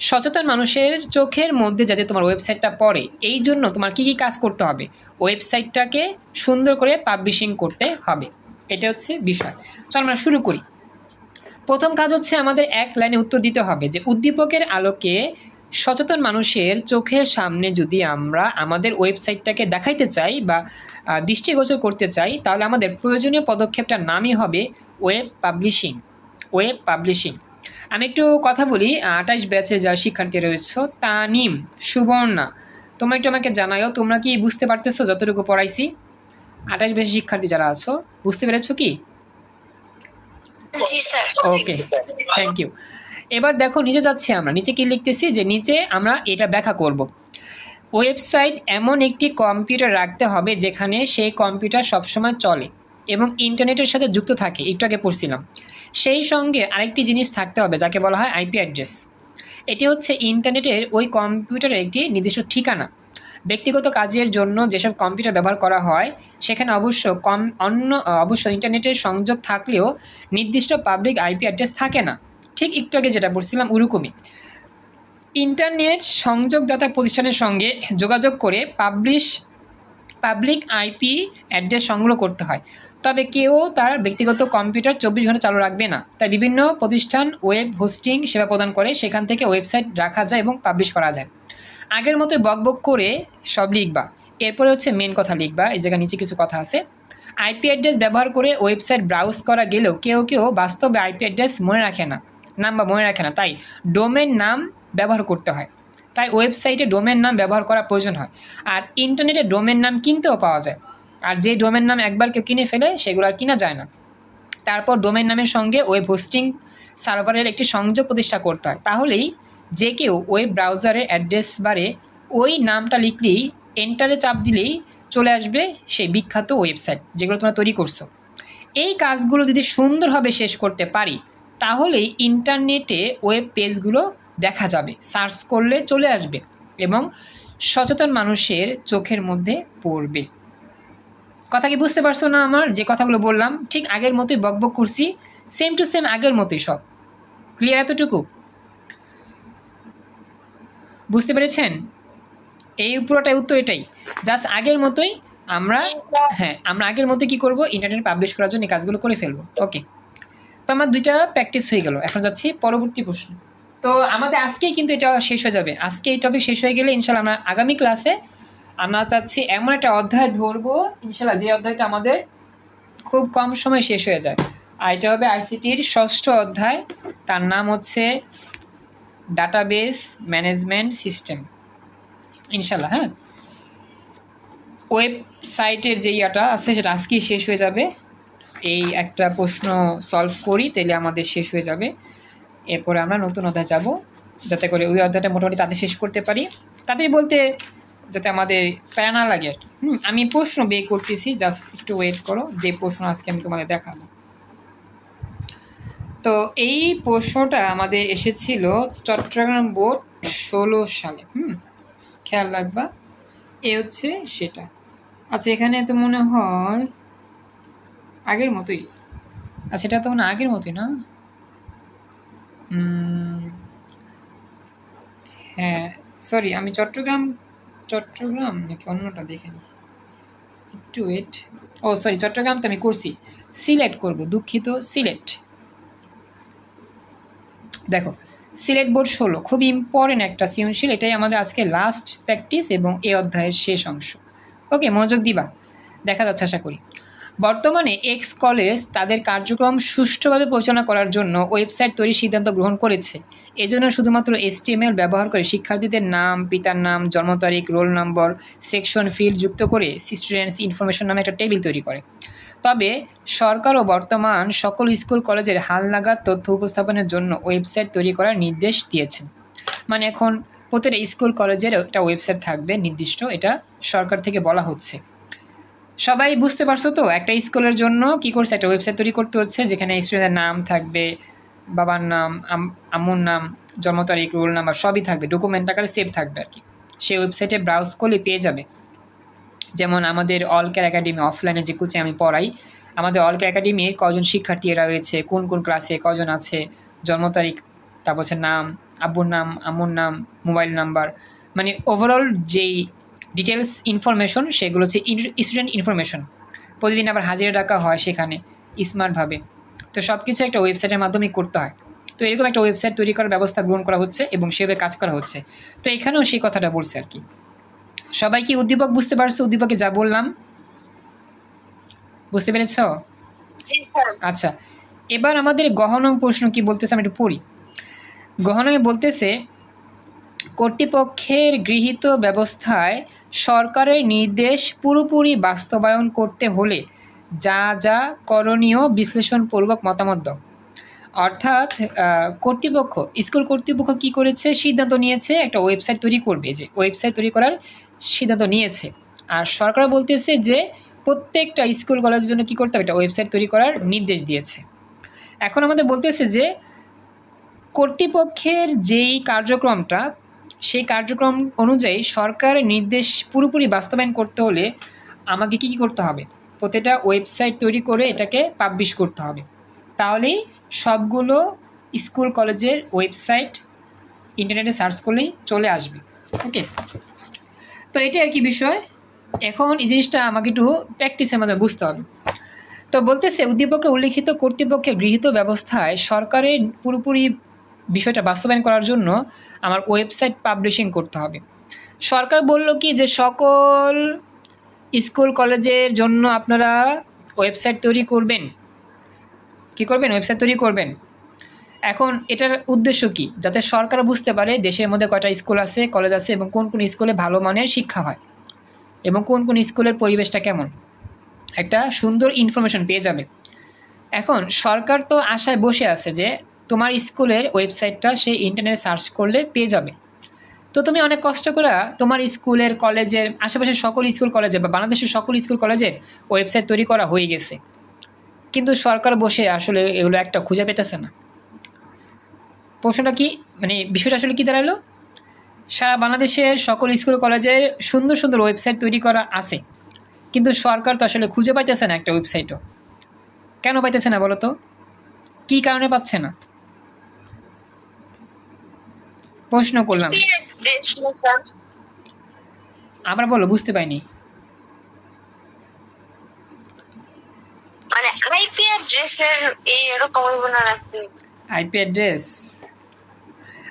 সচেতন মানুষের চোখের মধ্যে যাতে তোমার ওয়েবসাইটটা পড়ে, এই জন্য তোমার কী কী কাজ করতে হবে, ওয়েবসাইটটাকে সুন্দর করে পাবলিশিং করতে হবে। এটা হচ্ছে বিষয়। চল আমরা শুরু করি। প্রথম কাজ হচ্ছে আমাদের এক লাইনে উত্তর দিতে হবে যে উদ্দীপকের আলোকে সচেতন মানুষের চোখের সামনে যদি আমরা আমাদের ওয়েবসাইটটাকে দেখাইতে চাই বা দৃষ্টিগোচর করতে চাই, তাহলে আমাদের প্রয়োজনীয় পদক্ষেপটার নামই হবে ওয়েব পাবলিশিং। আমি একটু কথা বলি, 28 ব্যাচে যারা শিক্ষার্থী রয়েছে, তানিম, সুবর্ণা, তোমরা একটু আমাকে জানাও তোমরা কি বুঝতে পারতেছো যতটুকু পড়াইছি? 28 ব্যাচের শিক্ষার্থী যারা আছো, বুঝতে পেরেছো কি? জি স্যার। Okay, thank you. এবার দেখো নিচে যাচ্ছি, আমরা নিচে কি লিখতেছি, যে নিচে আমরা এটা ব্যাখ্যা করব। ওয়েবসাইট এমন একটি কম্পিউটার রাখতে হবে যেখানে সেই কম্পিউটার সবসময় চলে এবং ইন্টারনেটের সাথে যুক্ত থাকে, একটু আগে পড়ছিলাম। সেই সঙ্গে আরেকটি জিনিস থাকতে হবে যাকে বলা হয় আইপি অ্যাড্রেস। এটি হচ্ছে ইন্টারনেটের ওই কম্পিউটারের একটি নির্দিষ্ট ঠিকানা। ব্যক্তিগত কাজের জন্য যেসব কম্পিউটার ব্যবহার করা হয়, সেখানে অবশ্য ইন্টারনেটের সংযোগ থাকলেও নির্দিষ্ট পাবলিক আইপি অ্যাড্রেস থাকে না। ঠিক একটু আগে যেটা বলছিলাম ওরকমই, ইন্টারনেট সংযোগদাতা প্রতিষ্ঠানের সঙ্গে যোগাযোগ করে পাবলিক আইপি অ্যাড্রেস সংগ্রহ করতে হয়। তবে কেউ তার ব্যক্তিগত কম্পিউটার 24 ঘন্টা চালু রাখবে না। তাই বিভিন্ন প্রতিষ্ঠান ওয়েব হোস্টিং সেবা প্রদান করে, সেখান থেকে ওয়েবসাইট রাখা যায় এবং পাবলিশ করা যায়। আগের মতোই বকবক করে সব লিখবা, এরপরে হচ্ছে মেন কথা লিখবা। এই জায়গায় নিচে কিছু কথা আছে। আইপি অ্যাড্রেস ব্যবহার করে ওয়েবসাইট ব্রাউজ করা গেলেও কেউ বাস্তবে আইপি অ্যাড্রেস মনে রাখে না, তাই ডোমেন নাম ব্যবহার করতে হয়। তাই ওয়েবসাইটে ডোমেন নাম ব্যবহার করা প্রয়োজন হয়। আর ইন্টারনেটে ডোমেন নাম কিনতেও পাওয়া যায়, আর যে ডোমেন নাম একবার কেউ কিনে ফেলে সেগুলো আর কিনা যায় না। তারপর ডোমেন নামের সঙ্গে ওয়েব হোস্টিং সার্ভারের একটি সংযোগ প্রতিষ্ঠা করতে হয়। তাহলেই যে কেউ ওয়েব ব্রাউজারের অ্যাড্রেস বারে ওই নামটা লিখলেই, এন্টারে চাপ দিলেই চলে আসবে সেই বিখ্যাত ওয়েবসাইট যেগুলো তোমরা তৈরি করছো। এই কাজগুলো যদি সুন্দরভাবে শেষ করতে পারি, তাহলেই ইন্টারনেটে ওয়েব পেজগুলো দেখা যাবে, সার্চ করলে চলে আসবে এবং সচেতন মানুষের চোখের মধ্যে পড়বে। কথা কি বুঝতে পারছো না? আমার যে কথাগুলো বললাম ঠিক আগের মতোই বকবক করছি, সেম টু সেম আগের মতোই সব ক্লিয়ার? এতটুকু বুঝতে পেরেছেন? এই পুরোটাই উত্তর এটাই, জাস্ট আগের মতোই আমরা, জি স্যার। আমরা আগের মতোই কি করব, ইন্টারনেট পাবলিশ করার জন্য এই কাজগুলো করে ফেলবো। ওকে, তো আমার 2টা প্র্যাকটিস হয়ে গেল। এখন যাচ্ছি পরবর্তী প্রশ্ন। তো আমাদের আজকেই কিন্তু এটা শেষ হয়ে যাবে। আজকে এই টপিক শেষ হয়ে গেলে ইনশাল্লাহ আমরা আগামী ক্লাসে আমরা চাচ্ছি এমন একটা অধ্যায় ধরবো ইনশাল্লাহ যে অধ্যায়টা আমাদের খুব কম সময় শেষ হয়ে যায়। আর এটা হবে আইসিটির 6ষ্ঠ অধ্যায়, তার নাম হচ্ছে ডাটাবেস ম্যানেজমেন্ট সিস্টেম ইনশাল্লাহ। হ্যাঁ, ওয়েবসাইটের যে ইয়াটা আছে সেটা আজকেই শেষ হয়ে যাবে। এই একটা প্রশ্ন সলভ করি তাহলে আমাদের শেষ হয়ে যাবে। এরপরে আমরা নতুন অধ্যায় যাব, যাতে করে ওই অধ্যায়টা মোটামুটি তাদের শেষ করতে পারি। তাদের বলতে যাতে আমাদের প্যারা না লাগে আর কি। আমি প্রশ্ন বের করতেছি, জাস্ট একটু ওয়েট করো। যে প্রশ্ন আজকে আমি তোমাদের দেখাবো, তো এই প্রশ্নটা আমাদের এসেছিল চট্টগ্রাম বোর্ড 16 সালে। খেয়াল রাখবা, এ হচ্ছে সেটা। আচ্ছা, এখানে তো মনে হয় আগের মতোই। আচ্ছা, এটা তো মনে হয় আগের মতোই না? হ্যাঁ, সরি, আমি চট্টগ্রাম নাকি অন্যটা দেখে নিই, একটু ওয়েট। ও সরি, চট্টগ্রাম তো আমি করছি, সিলেট করব, দুঃখিত। সিলেট, দেখো সিলেট বোর্ড 16 খুব ইম্পর্টেন্ট একটা সৃজনশীল। এটাই আমাদের আজকে লাস্ট প্র্যাকটিস এবং এই অধ্যায়ের শেষ অংশ। ওকে, মনোযোগ দিবা, দেখা যাচ্ছে আশা করি। বর্তমানে এক্স কলেজ তাদের কার্যক্রম সুষ্ঠুভাবে পরিচালনা করার জন্য ওয়েবসাইট তৈরির সিদ্ধান্ত গ্রহণ করেছে। এজন্য শুধুমাত্র HTML ব্যবহার করে শিক্ষার্থীদের নাম, পিতার নাম, জন্ম তারিখ, রোল নম্বর, সেকশন ফিল্ড যুক্ত করে স্টুডেন্টস ইনফরমেশন নামে একটা টেবিল তৈরি করে। তবে সরকারও বর্তমান সকল স্কুল কলেজের হালনাগাদ তথ্য উপস্থাপনের জন্য ওয়েবসাইট তৈরি করার নির্দেশ দিয়েছেন। মানে এখন প্রতিটা স্কুল কলেজের একটা ওয়েবসাইট থাকবে নির্দিষ্ট, এটা সরকার থেকে বলা হচ্ছে। সবাই বুঝতে পারছো তো, একটা স্কুলের জন্য কি করছে, একটা ওয়েবসাইট তৈরি করতে হচ্ছে যেখানে স্টুডেন্টের নাম থাকবে, বাবার নাম, আম্মুর নাম, জন্ম তারিখ, রোল নাম্বার সবই থাকবে, ডকুমেন্ট আকারে সেভ থাকবে আর কি। সেই ওয়েবসাইটে ব্রাউজ করলে পেয়ে যাবে। যেমন আমাদের অল কেয়ার একাডেমি অফলাইনে যে কোচিং আমি পড়াই, আমাদের অল কেয়ার একাডেমির কজন শিক্ষার্থীরা রয়েছে, কোন কোন ক্লাসে কজন আছে, জন্ম তারিখ, তারপর হচ্ছে নাম, আব্বুর নাম, আম্মুর নাম, মোবাইল নাম্বার, মানে ওভারঅল যেই ডিটেলস ইনফরমেশন সেগুলো হচ্ছে স্টুডেন্ট ইনফরমেশন। প্রতিদিন আবার হাজিরা ডাকা হয় সেখানে স্মার্টভাবে। তো সব কিছু একটা ওয়েবসাইটের মাধ্যমে করতে হয়। তো এরকম একটা ওয়েবসাইট তৈরি করার ব্যবস্থা গ্রহণ করা হচ্ছে এবং সেভাবে কাজ করা হচ্ছে। তো এখানেও সেই কথাটা বলছে আর কি। সবাই কি উদ্দীপক বুঝতে পারছো? উদ্দীপকে যা বললাম বুঝতে পেরেছ? আচ্ছা, এবার আমাদের গহন প্রশ্ন কি বলতেছে আমি একটু পড়ি। গহনে বলতেছে, কর্তৃপক্ষের গৃহীত ব্যবস্থায় সরকারের নির্দেশ পুরোপুরি বাস্তবায়ন করতে হলে যা যা করণীয় বিশ্লেষণপূর্বক মতামত দাও। অর্থাৎ কর্তৃপক্ষ, স্কুল কর্তৃপক্ষ কি করেছে, সিদ্ধান্ত নিয়েছে একটা ওয়েবসাইট তৈরি করবে, যে ওয়েবসাইট তৈরি করার সিদ্ধান্ত নিয়েছে। আর সরকার বলতেছে যে প্রত্যেকটা স্কুল কলেজের জন্য কি করতে হবে, একটা ওয়েবসাইট তৈরি করার নির্দেশ দিয়েছে। এখন আমাদের বলতেছে যে কর্তৃপক্ষের যেই কার্যক্রমটা, সেই কার্যক্রম অনুযায়ী সরকারের নির্দেশ পুরোপুরি বাস্তবায়ন করতে হলে আমাকে কী কী করতে হবে, প্রতিটা ওয়েবসাইট তৈরি করে এটাকে পাবলিশ করতে হবে। তাহলেই সবগুলো স্কুল কলেজের ওয়েবসাইট ইন্টারনেটে সার্চ করলেই চলে আসবে। ওকে, তো এটাই আর কি বিষয়। এখন এই জিনিসটা আমাকে একটু প্র্যাকটিসের মধ্যে বুঝতে হবে। তো বলতেছে, উদ্দীপকে উল্লিখিত কর্তৃপক্ষের গৃহীত ব্যবস্থায় সরকারের পুরোপুরি বিষয়টা বাস্তবায়ন করার জন্য আমার ওয়েবসাইট পাবলিশিং করতে হবে। সরকার বলল কি যে সকল স্কুল কলেজের জন্য আপনারা ওয়েবসাইট তৈরি করবেন। কি করবেন? ওয়েবসাইট তৈরি করবেন। এখন এটার উদ্দেশ্য কি, যাতে সরকার বুঝতে পারে দেশের মধ্যে কয়টা স্কুল আছে, কলেজ আছে এবং কোন কোন স্কুলে ভালো মানের শিক্ষা হয় এবং কোন কোন স্কুলের পরিবেশটা কেমন, একটা সুন্দর ইনফরমেশন পেয়ে যাবে। এখন সরকার তো আশায় বসে আছে যে তোমার স্কুলের ওয়েবসাইটটা সে ইন্টারনেটে সার্চ করলে পেয়ে যাবে। তো তুমি অনেক কষ্ট করে তোমার স্কুলের, কলেজের, আশেপাশের সকল স্কুল কলেজে বা বাংলাদেশের সকল স্কুল কলেজে ওয়েবসাইট তৈরি করা হয়ে গেছে, কিন্তু সরকার বসে আসলে এগুলো একটা খুঁজে পেতেছে না। প্রশ্নটা কি, মানে বিষয়টা আসলে কী দাঁড়ালো, সারা বাংলাদেশের সকল স্কুল কলেজে সুন্দর সুন্দর ওয়েবসাইট তৈরি করা আছে, কিন্তু সরকার তো আসলে খুঁজে পাইতেছে না একটা ওয়েবসাইটও। কেন পাইতেছে না বলো তো? কী কারণে পাচ্ছে না? প্রশ্ন করলাম, আবার বলো, বুঝতে পাইনি। মানে আইপি অ্যাড্রেস অ্যাড্রেসের এরকম হইব না নাকি? আইপি অ্যাড্রেস,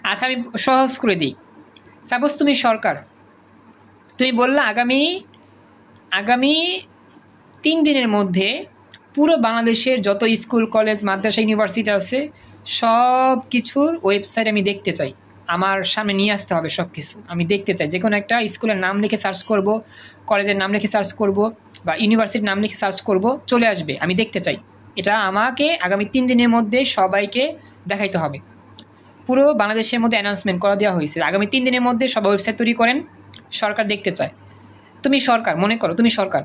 আচ্ছা আমি সহজ করে দিই। সাপোজ তুমি সরকার, তুমি বললা আগামী আগামী 3 দিনের মধ্যে পুরো বাংলাদেশের যত স্কুল কলেজ মাদ্রাসা ইউনিভার্সিটি আছে সব কিছুর ওয়েবসাইট আমি দেখতে চাই, আমার সামনে নিয়ে আসতে হবে সব কিছু আমি দেখতে চাই। যে কোনো একটা স্কুলের নাম লিখে সার্চ করব, কলেজের নাম লিখে সার্চ করব বা ইউনিভার্সিটির নাম লিখে সার্চ করব, চলে আসবে, আমি দেখতে চাই। এটা আমাকে আগামী 3 দিনের মধ্যে সবাইকে দেখাইতে হবে। পুরো বাংলাদেশের মধ্যে অ্যানাউন্সমেন্ট করে দেওয়া হয়েছে আগামী 3 দিনের মধ্যে সবাই ওয়েবসাইট তৈরি করেন, সরকার দেখতে চায়। তুমি সরকার, মনে করো তুমি সরকার।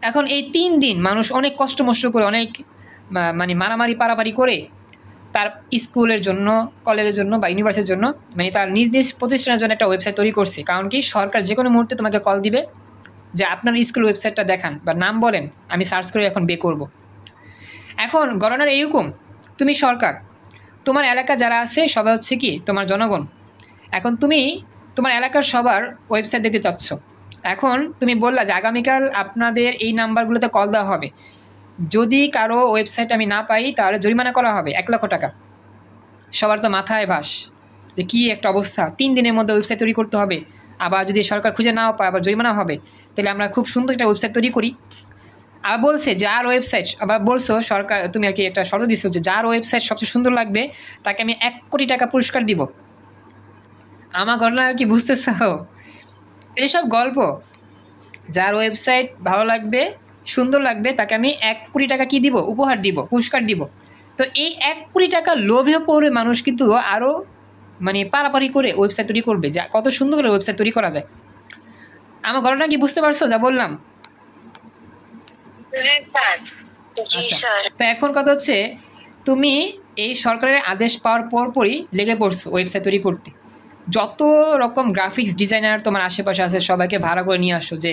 এখন এই 3 দিন মানুষ অনেক কষ্ট মষ্ট করে, অনেক মানে মারামারি পারাপারি করে তার স্কুলের জন্য, কলেজের জন্য বা ইউনিভার্সিটির জন্য, মানে তার নিজ নিজ প্রতিষ্ঠানের জন্য একটা ওয়েবসাইট তৈরি করছে। কারণ কি, সরকার যে কোনো মুহূর্তে তোমাকে কল দিবে যে আপনার স্কুল ওয়েবসাইটটা দেখান বা নাম বলেন, আমি সার্চ করে এখন বের করব। এখন গণনার এইরকম, তুমি সরকার, তোমার এলাকা যারা আছে সবাই হচ্ছে কি তোমার জনগণ। এখন তুমি তোমার এলাকার সবার ওয়েবসাইট দেখতে চাচ্ছ। এখন তুমি বললা যে আগামীকাল আপনাদের এই নাম্বারগুলোতে কল দেওয়া হবে, যদি কারো ওয়েবসাইট আমি না পাই তাহলে জরিমানা করা হবে 1,00,000 টাকা। সবার তো মাথায় ভাস যে কী একটা অবস্থা, 3 দিনের মধ্যে ওয়েবসাইট তৈরি করতে হবে, আবার যদি সরকার খুঁজে নাও পায় আবার জরিমানা হবে। তাহলে আমরা খুব সুন্দর একটা ওয়েবসাইট তৈরি করি। আবার বলছে যার ওয়েবসাইট, আবার বলছো সরকার, তুমি আর কি একটা শর্ত দিচ্ছ যে যার ওয়েবসাইট সবচেয়ে সুন্দর লাগবে তাকে আমি 1,00,00,000 টাকা পুরস্কার দিব। আমার ঘটনা আর কি বুঝতেছ? এইসব গল্প, যার ওয়েবসাইট ভালো লাগবে সুন্দর লাগবে তাকে আমি 1,00,00,000 টাকা কি দিব, উপহার দিব, পুরস্কার দিব। তো এই 1,00,00,000 টাকা লোভে পড়ে মানুষ কিন্তু আরও মানে পারাপারি করে ওয়েবসাইট তৈরি করবে, যা কত সুন্দর করে ওয়েবসাইট তৈরি করা যায়। আমার ঘটনা কি বুঝতে পারছো যা বললাম? স্যার। জি আচ্ছা, স্যার। তো এখন কথা হচ্ছে তুমি এই সরকারের আদেশ পাওয়ার পরপরই লেগে পড়ছো ওয়েবসাইট তৈরি করতে। যত রকম গ্রাফিক্স ডিজাইনার তোমার আশেপাশে আছে সবাইকে ভাড়া করে নিয়ে আসো, যে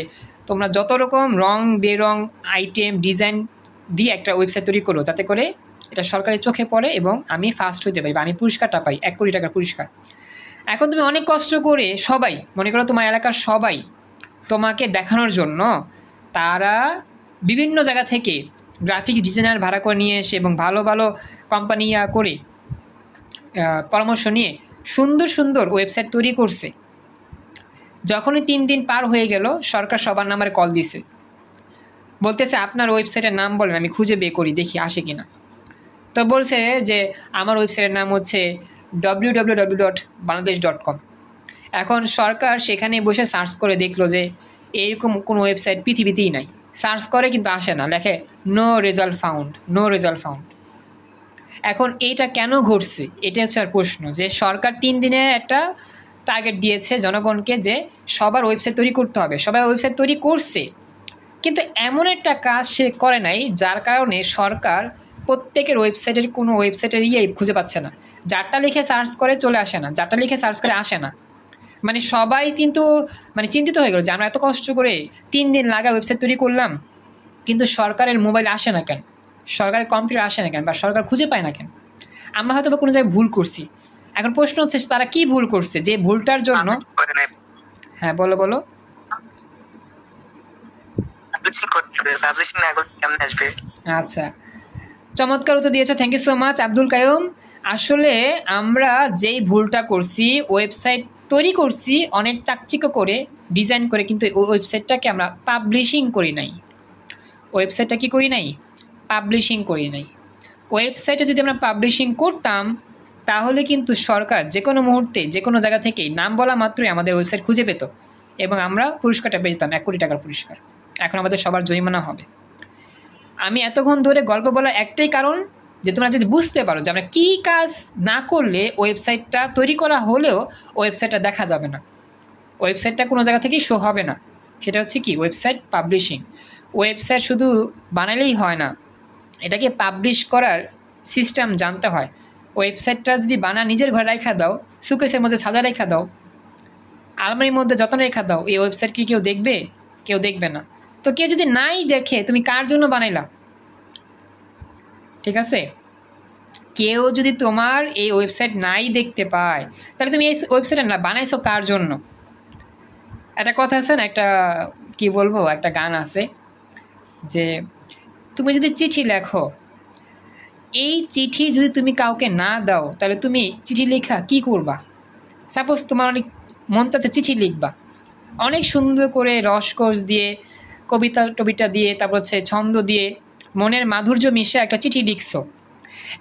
তোমরা যত রকম রং বেরং আইটেম ডিজাইন দিয়ে একটা ওয়েবসাইট তৈরি করো, যাতে করে এটা সরকারের চোখে পড়ে এবং আমি ফার্স্ট হইতে পারি বা আমি পুরস্কারটা পাই, 1,00,00,000 টাকার পুরস্কার। এখন তুমি অনেক কষ্ট করে, সবাই মনে করো তোমার এলাকার সবাই তোমাকে দেখানোর জন্য তারা বিভিন্ন জায়গা থেকে গ্রাফিক্স ডিজাইনার ভাড়া করে নিয়ে এসে এবং ভালো ভালো কোম্পানি করে পরামর্শ নিয়ে সুন্দর সুন্দর ওয়েবসাইট তৈরি করছে। যখনই 3 দিন পার হয়ে গেল সরকার সবার নাম্বারে কল দিছে, বলতেছে আপনার ওয়েবসাইটের নাম বলেন, আমি খুঁজে বের করি দেখি আসে কিনা। তো বলছে যে আমার ওয়েবসাইটের নাম হচ্ছে www.bangladesh.com। এখন সরকার সেখানে বসে সার্চ করে দেখলো যে এরকম কোনো ওয়েবসাইট পৃথিবীতেই নাই। সার্চ করে কিন্তু আসে না, লেখে no result found, no result found. এখন এইটা কেন ঘটছে, এটা হচ্ছে আর প্রশ্ন, যে সরকার 3 দিনে একটা টার্গেট দিয়েছে জনগণকে যে সবার ওয়েবসাইট তৈরি করতে হবে, সবাই ওয়েবসাইট তৈরি করছে, কিন্তু এমন একটা কাজ সে করে নাই যার কারণে সরকার প্রত্যেকের ওয়েবসাইটের কোনো ওয়েবসাইটের খুঁজে পাচ্ছে না। যারটা লিখে সার্চ করে চলে আসে না, যারটা লিখে সার্চ করে আসে না। মানে সবাই কিন্তু মানে চিন্তিত হয়ে গেল যে আমরা এত কষ্ট করে 3 দিন লাগা ওয়েবসাইট তৈরি করলাম, কিন্তু সরকারের মোবাইল আসে না কেন, সরকারের কম্পিউটার আসে না কেন, বা সরকার খুঁজে পায় না কেন? আমরা হয়তো বা কোনো জায়গায় ভুল করছি। এখন প্রশ্ন হচ্ছে তারা কি ভুল করছে যে ভুলটার জন্য। হ্যাঁ বলো বলো। আচ্ছা, চমৎকার উত্তর দিয়েছো, thank you so much Abdul Qayum. আসলে আমরা যেই ভুলটা করছি, ওয়েবসাইট তৈরি করছি অনেক চাকচিক্য করে ডিজাইন করে, কিন্তু ওই ওয়েবসাইটটাকে আমরা পাবলিশিং করি নাই। ওয়েবসাইটটা কি করি নাই? পাবলিশিং করি নাই। ওয়েবসাইটে যদি আমরা পাবলিশিং করতাম তাহলে কিন্তু সরকার যে কোনো মুহূর্তে যে কোনো জায়গা থেকেই নাম বলা মাত্রই আমাদের ওয়েবসাইট খুঁজে পেত এবং আমরা পুরস্কারটা পেতাম, 1,00,00,000 টাকার পুরস্কার। এখন আমাদের সবার জরিমানা হবে। আমি এতক্ষণ ধরে গল্প বলার একটাই কারণ, যে তোমরা যদি বুঝতে পারো যে আমরা কী কাজ না করলে ওয়েবসাইটটা তৈরি করা হলেও ওয়েবসাইটটা দেখা যাবে না, ওয়েবসাইটটা কোনো জায়গা থেকেই শো হবে না। সেটা হচ্ছে কি, ওয়েবসাইট পাবলিশিং। ওয়েবসাইট শুধু বানালেই হয় না, এটাকে পাবলিশ করার সিস্টেম জানতে হয়। ওয়েবসাইটটা যদি নিজের ঘরে রেখা দাও, সুকেসের মধ্যে সাজা রেখা দাও, আলমারির মধ্যে যত্ন রেখা দাও, এই ওয়েবসাইট কি কেউ দেখবে? কেউ দেখবে না। তো কেউ যদি নাই দেখে তুমি কার জন্য বানাইলা? ঠিক আছে, কেউ যদি তোমার এই ওয়েবসাইট নাই দেখতে পায় তাহলে তুমি এই ওয়েবসাইটটা না বানাইছো কার জন্য? একটা কথা আছে না, একটা কি বলবো, একটা গান আছে যে তুমি যদি চিঠি লেখো এই চিঠি যদি তুমি কাউকে না দাও তাহলে তুমি চিঠি লেখা কি করবা? সাপোজ তোমার অনেক মন চাচ্ছে চিঠি লিখবা, অনেক সুন্দর করে রসকস দিয়ে, কবিতা টবিতা দিয়ে, তারপর হচ্ছে ছন্দ দিয়ে, মনের মাধুর্য মিশে একটা চিঠি লিখছো।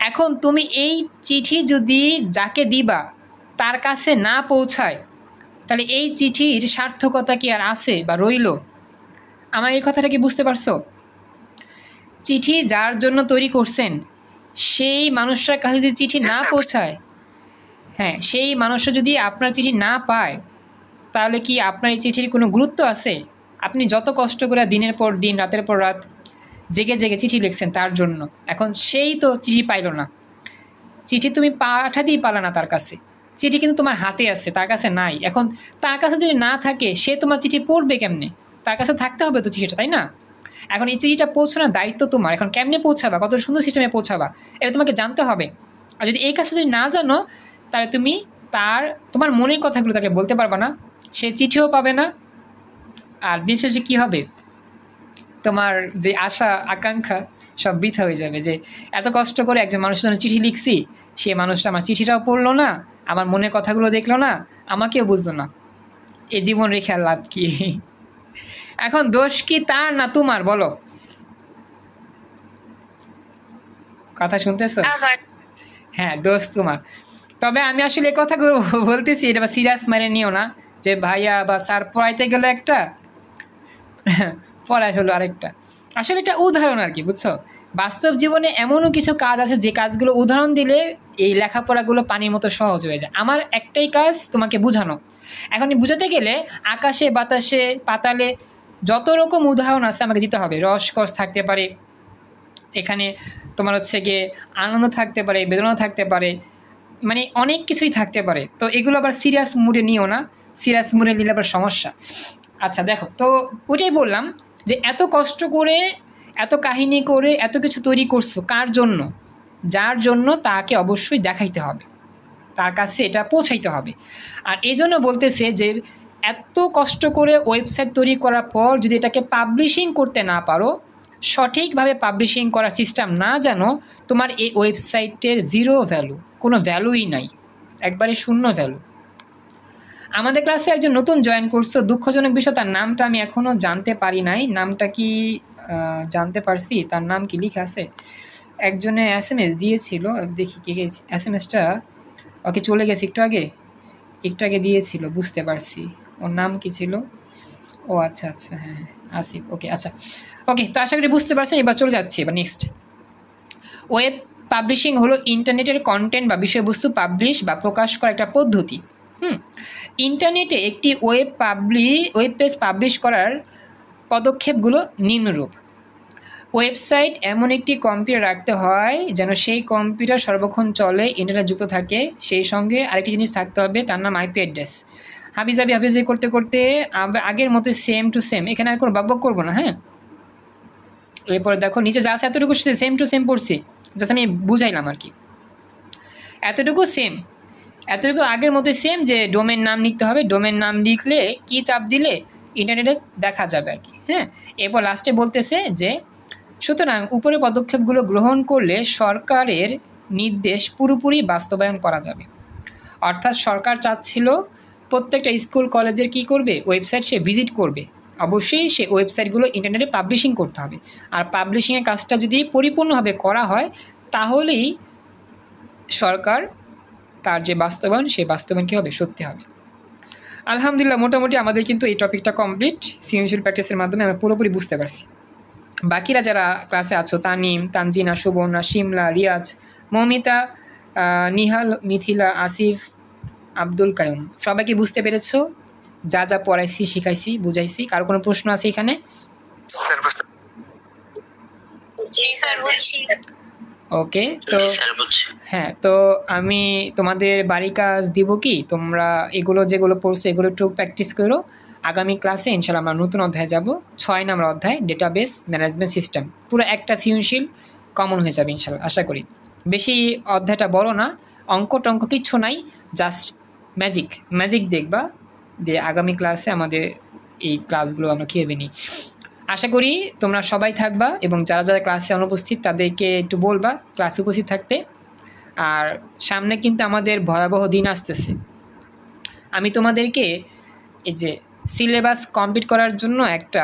এখন তুমি এই চিঠি যদি যাকে দিবা তার কাছে না পৌঁছায়, তাহলে এই চিঠির সার্থকতা কি আর আছে বা রইল? আমার এই কথাটা কি বুঝতে পারছো? চিঠি যার জন্য তৈরি করছেন সেই মানুষটার কাছে যদি চিঠি না পৌঁছায়, হ্যাঁ, সেই মানুষটা যদি আপনার চিঠি না পায়, তাহলে কি আপনার এই চিঠির কোনো গুরুত্ব আছে? আপনি যত কষ্ট করে দিনের পর দিন, রাতের পর রাত জেগে জেগে চিঠি লিখছেন তার জন্য, এখন সেই তো চিঠি পাইল না। চিঠি তুমি পাঠাতেই পারলে না তার কাছে, চিঠি কিন্তু তোমার হাতে আছে, তার কাছে নাই। এখন তার কাছে যদি না থাকে, সে তোমার চিঠি পড়বে কেমনে? তার কাছে থাকতে হবে তো চিঠিটা, তাই না? এখন এই চিঠিটা পৌঁছানোর দায়িত্ব তোমার। এখন কেমনে পৌঁছাবা, কত সুন্দর সিস্টেমে পৌঁছাবা, এটা তোমাকে জানতে হবে। আর যদি এই কাজটা যদি না জানো, তাহলে তুমি তোমার মনের কথাগুলো তাকে বলতে পারবে না, সে চিঠিও পাবে না। আর দিন শেষে কী হবে, তোমার যে আশা আকাঙ্ক্ষা সব বৃথা হয়ে যাবে, যে এত কষ্ট করে একজন মানুষের জন্য চিঠি লিখছি, সে মানুষটা আমার চিঠিটাও পড়লো না, আমার মনের কথাগুলো দেখলো না, আমাকেও বুঝলো না, এ জীবন রেখে আর লাভ কি? এখন দোষ কি তার না তোমার, বলো? কথা শুনতেছো? আমার হ্যাঁ, দোষ তোমার। তবে আমি আসলে এই কথাগুলো বলতেছি, এটা সিরিয়াস মেনে নিও না যে ভাইয়া বা স্যার পড়াইতে গেল একটা, পড়াই হলো আরেকটা। আসলে এটা উদাহরণ আর কি, বুঝছো? বাস্তব জীবনে এমনও কিছু কাজ আছে যে কাজগুলো উদাহরণ দিলে এই লেখাপড়াগুলো পানির মতো সহজ হয়ে যায়। আমার একটাই কাজ তোমাকে বোঝানো। এখন বুঝাতে গেলে আকাশে বাতাসে পাতালে যত রকম উদাহরণ আছে আমাকে দিতে হবে। রসকস থাকতে পারে এখানে, তোমার হচ্ছে গিয়ে আনন্দ থাকতে পারে, বেদনা থাকতে পারে, মানে অনেক কিছুই থাকতে পারে। তো এগুলো আবার সিরিয়াস মুডে নিও না, সিরিয়াস মুডে নিলে আবার সমস্যা। আচ্ছা দেখো, তো ওইটাই বললাম যে এত কষ্ট করে, এত কাহিনী করে, এত কিছু তৈরি করছো কার জন্য? যার জন্য তাকে অবশ্যই দেখাইতে হবে, তার কাছে এটা পৌঁছাইতে হবে। আর এই জন্য বলতেছে যে এত কষ্ট করে ওয়েবসাইট তৈরি করার পর যদি এটাকে পাবলিশিং করতে না পারো, সঠিকভাবে পাবলিশিং করার সিস্টেম না জানো, তোমার এই ওয়েবসাইটের জিরো ভ্যালু, কোনো ভ্যালুই নাই, একবারে শূন্য ভ্যালু। আমাদের ক্লাসে একজন নতুন জয়েন করছো, দুঃখজনক বিষয় তার নামটা আমি এখনও জানতে পারি নাই। নামটা কি জানতে পারছি? তার নাম কি লিখা আছে? একজনে SMS দিয়েছিল, দেখি কে গেছে SMS-টা। ওকে, চলে গেছে একটু আগে দিয়েছিল, বুঝতে পারছি। ওর নাম কি ছিল? ও আচ্ছা আচ্ছা, হ্যাঁ আসিফ। ওকে, আচ্ছা ওকে, তো আশা করি বুঝতে পারছেন। এবার চলে যাচ্ছি এবার নেক্সট। ওয়েব পাবলিশিং হলো ইন্টারনেটের কন্টেন্ট বা বিষয়বস্তু পাবলিশ বা প্রকাশ করার একটা পদ্ধতি। ইন্টারনেটে একটি ওয়েব পেজ পাবলিশ করার পদক্ষেপগুলো নিম্নরূপ। ওয়েবসাইট এমন একটি কম্পিউটার রাখতে হয় যেন সেই কম্পিউটার সর্বক্ষণ চলে, ইন্টারনেট যুক্ত থাকে। সেই সঙ্গে আরেকটি জিনিস থাকতে হবে, তার নাম IP অ্যাড্রেস। হাবিজাবি করতে করতে আগের মতো সেম টু সেম, এখানে আর কোনো বকবক করবো না। হ্যাঁ, এরপরে দেখো নিচে যা আছে এতটুকু সেম টু সেম পড়ছি, জাস্ট আমি বুঝাইলাম আর কি। এতটুকু আগের মতোই সেম, যে ডোমেন নাম লিখতে হবে। ডোমেন নাম লিখলে কি চাপ দিলে ইন্টারনেটে দেখা যাবে আর কি। হ্যাঁ, এরপর লাস্টে বলতেছে যে সুতরাং উপরে পদক্ষেপগুলো গ্রহণ করলে সরকারের নির্দেশ পুরোপুরি বাস্তবায়ন করা যাবে। অর্থাৎ সরকার চাচ্ছিল প্রত্যেকটা স্কুল কলেজের কি করবে, ওয়েবসাইট সে ভিজিট করবে। অবশ্যই সে ওয়েবসাইটগুলো ইন্টারনেটে পাবলিশিং করতে হবে। আর পাবলিশিংয়ের কাজটা যদি পরিপূর্ণভাবে করা হয়, তাহলেই সরকার তার যে বাস্তবায়ন, সেই বাস্তবায়ন কী হবে, সত্যি হবে। আলহামদুলিল্লাহ, মোটামুটি আমাদের কিন্তু এই টপিকটা কমপ্লিট। সৃজনশীল প্র্যাকটিসের মাধ্যমে আমরা পুরোপুরি বুঝতে পারছি। বাকিরা যারা ক্লাসে আছো, তানিম, তানজিনা, সুবর্ণা, শিমলা, রিয়াজ, মৌমিতা, নিহাল, মিথিলা, আসিফ, আব্দুল কায়ুম, সবাই কি বুঝতে পেরেছো যা যা পড়াইছি, শিখাইছি, বুঝাইছি? কারো কোনো প্রশ্ন আছে এখানে? জি স্যার, বলছি। ওকে, তো হ্যাঁ, তো আমি তোমাদের বাড়ি কাজ দিব কি, তোমরা এগুলো যেগুলো পড়ছো এগুলো একটু প্র্যাকটিস করো। আগামী ক্লাসে ইনশাআল্লাহ আমরা নতুন অধ্যায়ে যাব, 6 নম্বর অধ্যায়, ডেটাবেস ম্যানেজমেন্ট সিস্টেম। পুরো একটা সৃজনশীল কমন হয়ে যাবে ইনশাআল্লাহ, আশা করি। বেশি অধ্যায়টা বড় না, অঙ্ক টঙ্ক কিচ্ছু নাই, জাস্ট ম্যাজিক দেখবা। দিয়ে আগামী ক্লাসে আমাদের এই ক্লাসগুলো আমরা কীভাবে নিই। আশা করি তোমরা সবাই থাকবা এবং যারা যারা ক্লাসে অনুপস্থিত তাদেরকে একটু বলবা ক্লাসে উপস্থিত থাকতে। আর সামনে কিন্তু আমাদের ভয়াবহ দিন আসতেছে। আমি তোমাদেরকে এই যে সিলেবাস কমপ্লিট করার জন্য একটা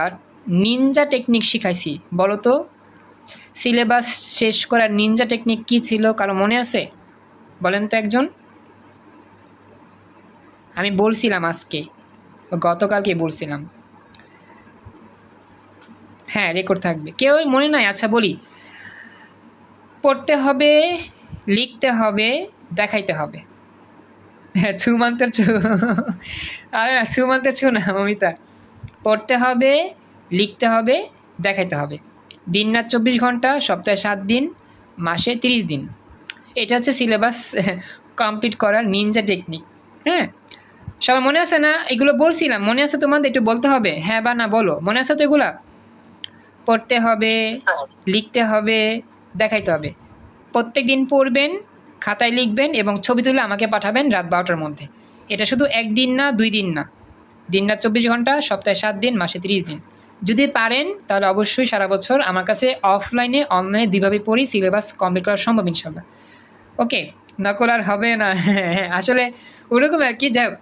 নিনজা টেকনিক শিখাইছি। বলো তো সিলেবাস শেষ করার নিনজা টেকনিক কী ছিল, কারো মনে আছে? বলেন তো একজন। আমি বলছিলাম আজকে, গতকালকে বলছিলাম। হ্যাঁ, রেকর্ড থাকবে। কেউ মনে নাই? আচ্ছা বলি, পড়তে হবে, লিখতে হবে, দেখাইতে হবে। হ্যাঁ, ছুমান্তের ছু। আরে না, ছুমান্তের ছু না মমিতা। পড়তে হবে, লিখতে হবে, দেখাইতে হবে। দিন রাত 24 ঘন্টা, সপ্তাহে 7 দিন, মাসে 30 দিন। এটা হচ্ছে সিলেবাস কমপ্লিট করার নিনজা টেকনিক। হ্যাঁ, সবাই মনে আছে না? এগুলো বলছিলাম, মনে আছে তোমাদের? একটু বলতে হবে হ্যাঁ বা না, বলো মনে আছে তো এগুলা? পড়তে হবে, লিখতে হবে, দেখাইতে হবে। প্রত্যেক দিন পড়বেন, খাতায় লিখবেন এবং ছবি তুলে আমাকে পাঠাবেন রাত 12টার মধ্যে। এটা শুধু একদিন না, 2 দিন না, দিন রাত 24 ঘন্টা, সপ্তাহে 7 দিন, মাসে 30 দিন। যদি পারেন তাহলে অবশ্যই সারা বছর আমার কাছে অফলাইনে অনলাইনে দুইভাবে পড়ি, সিলেবাস কমপ্লিট করা সম্ভব ইনশাল্লাহ। ওকে, নকল আর হবে না। আসলে ওরকম আর কি। যাই হোক,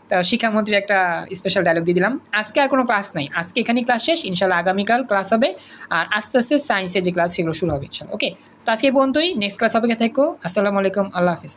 তা শিক্ষামন্ত্রী একটা স্পেশাল ডায়লগ দিয়ে দিলাম। আজকে আর কোনো ক্লাস নাই, আজকে এখানেই ক্লাস শেষ। ইনশাল্লাহ আগামীকাল ক্লাস হবে, আর আস্তে আস্তে সায়েন্সের যে ক্লাস সেগুলো শুরু হবে ইনশাল্লাহ। ওকে, তো আজকে এই পর্যন্তই। নেক্সট ক্লাস হবে, থেকো। আসসালামু আলাইকুম, আল্লাহ হাফিজ।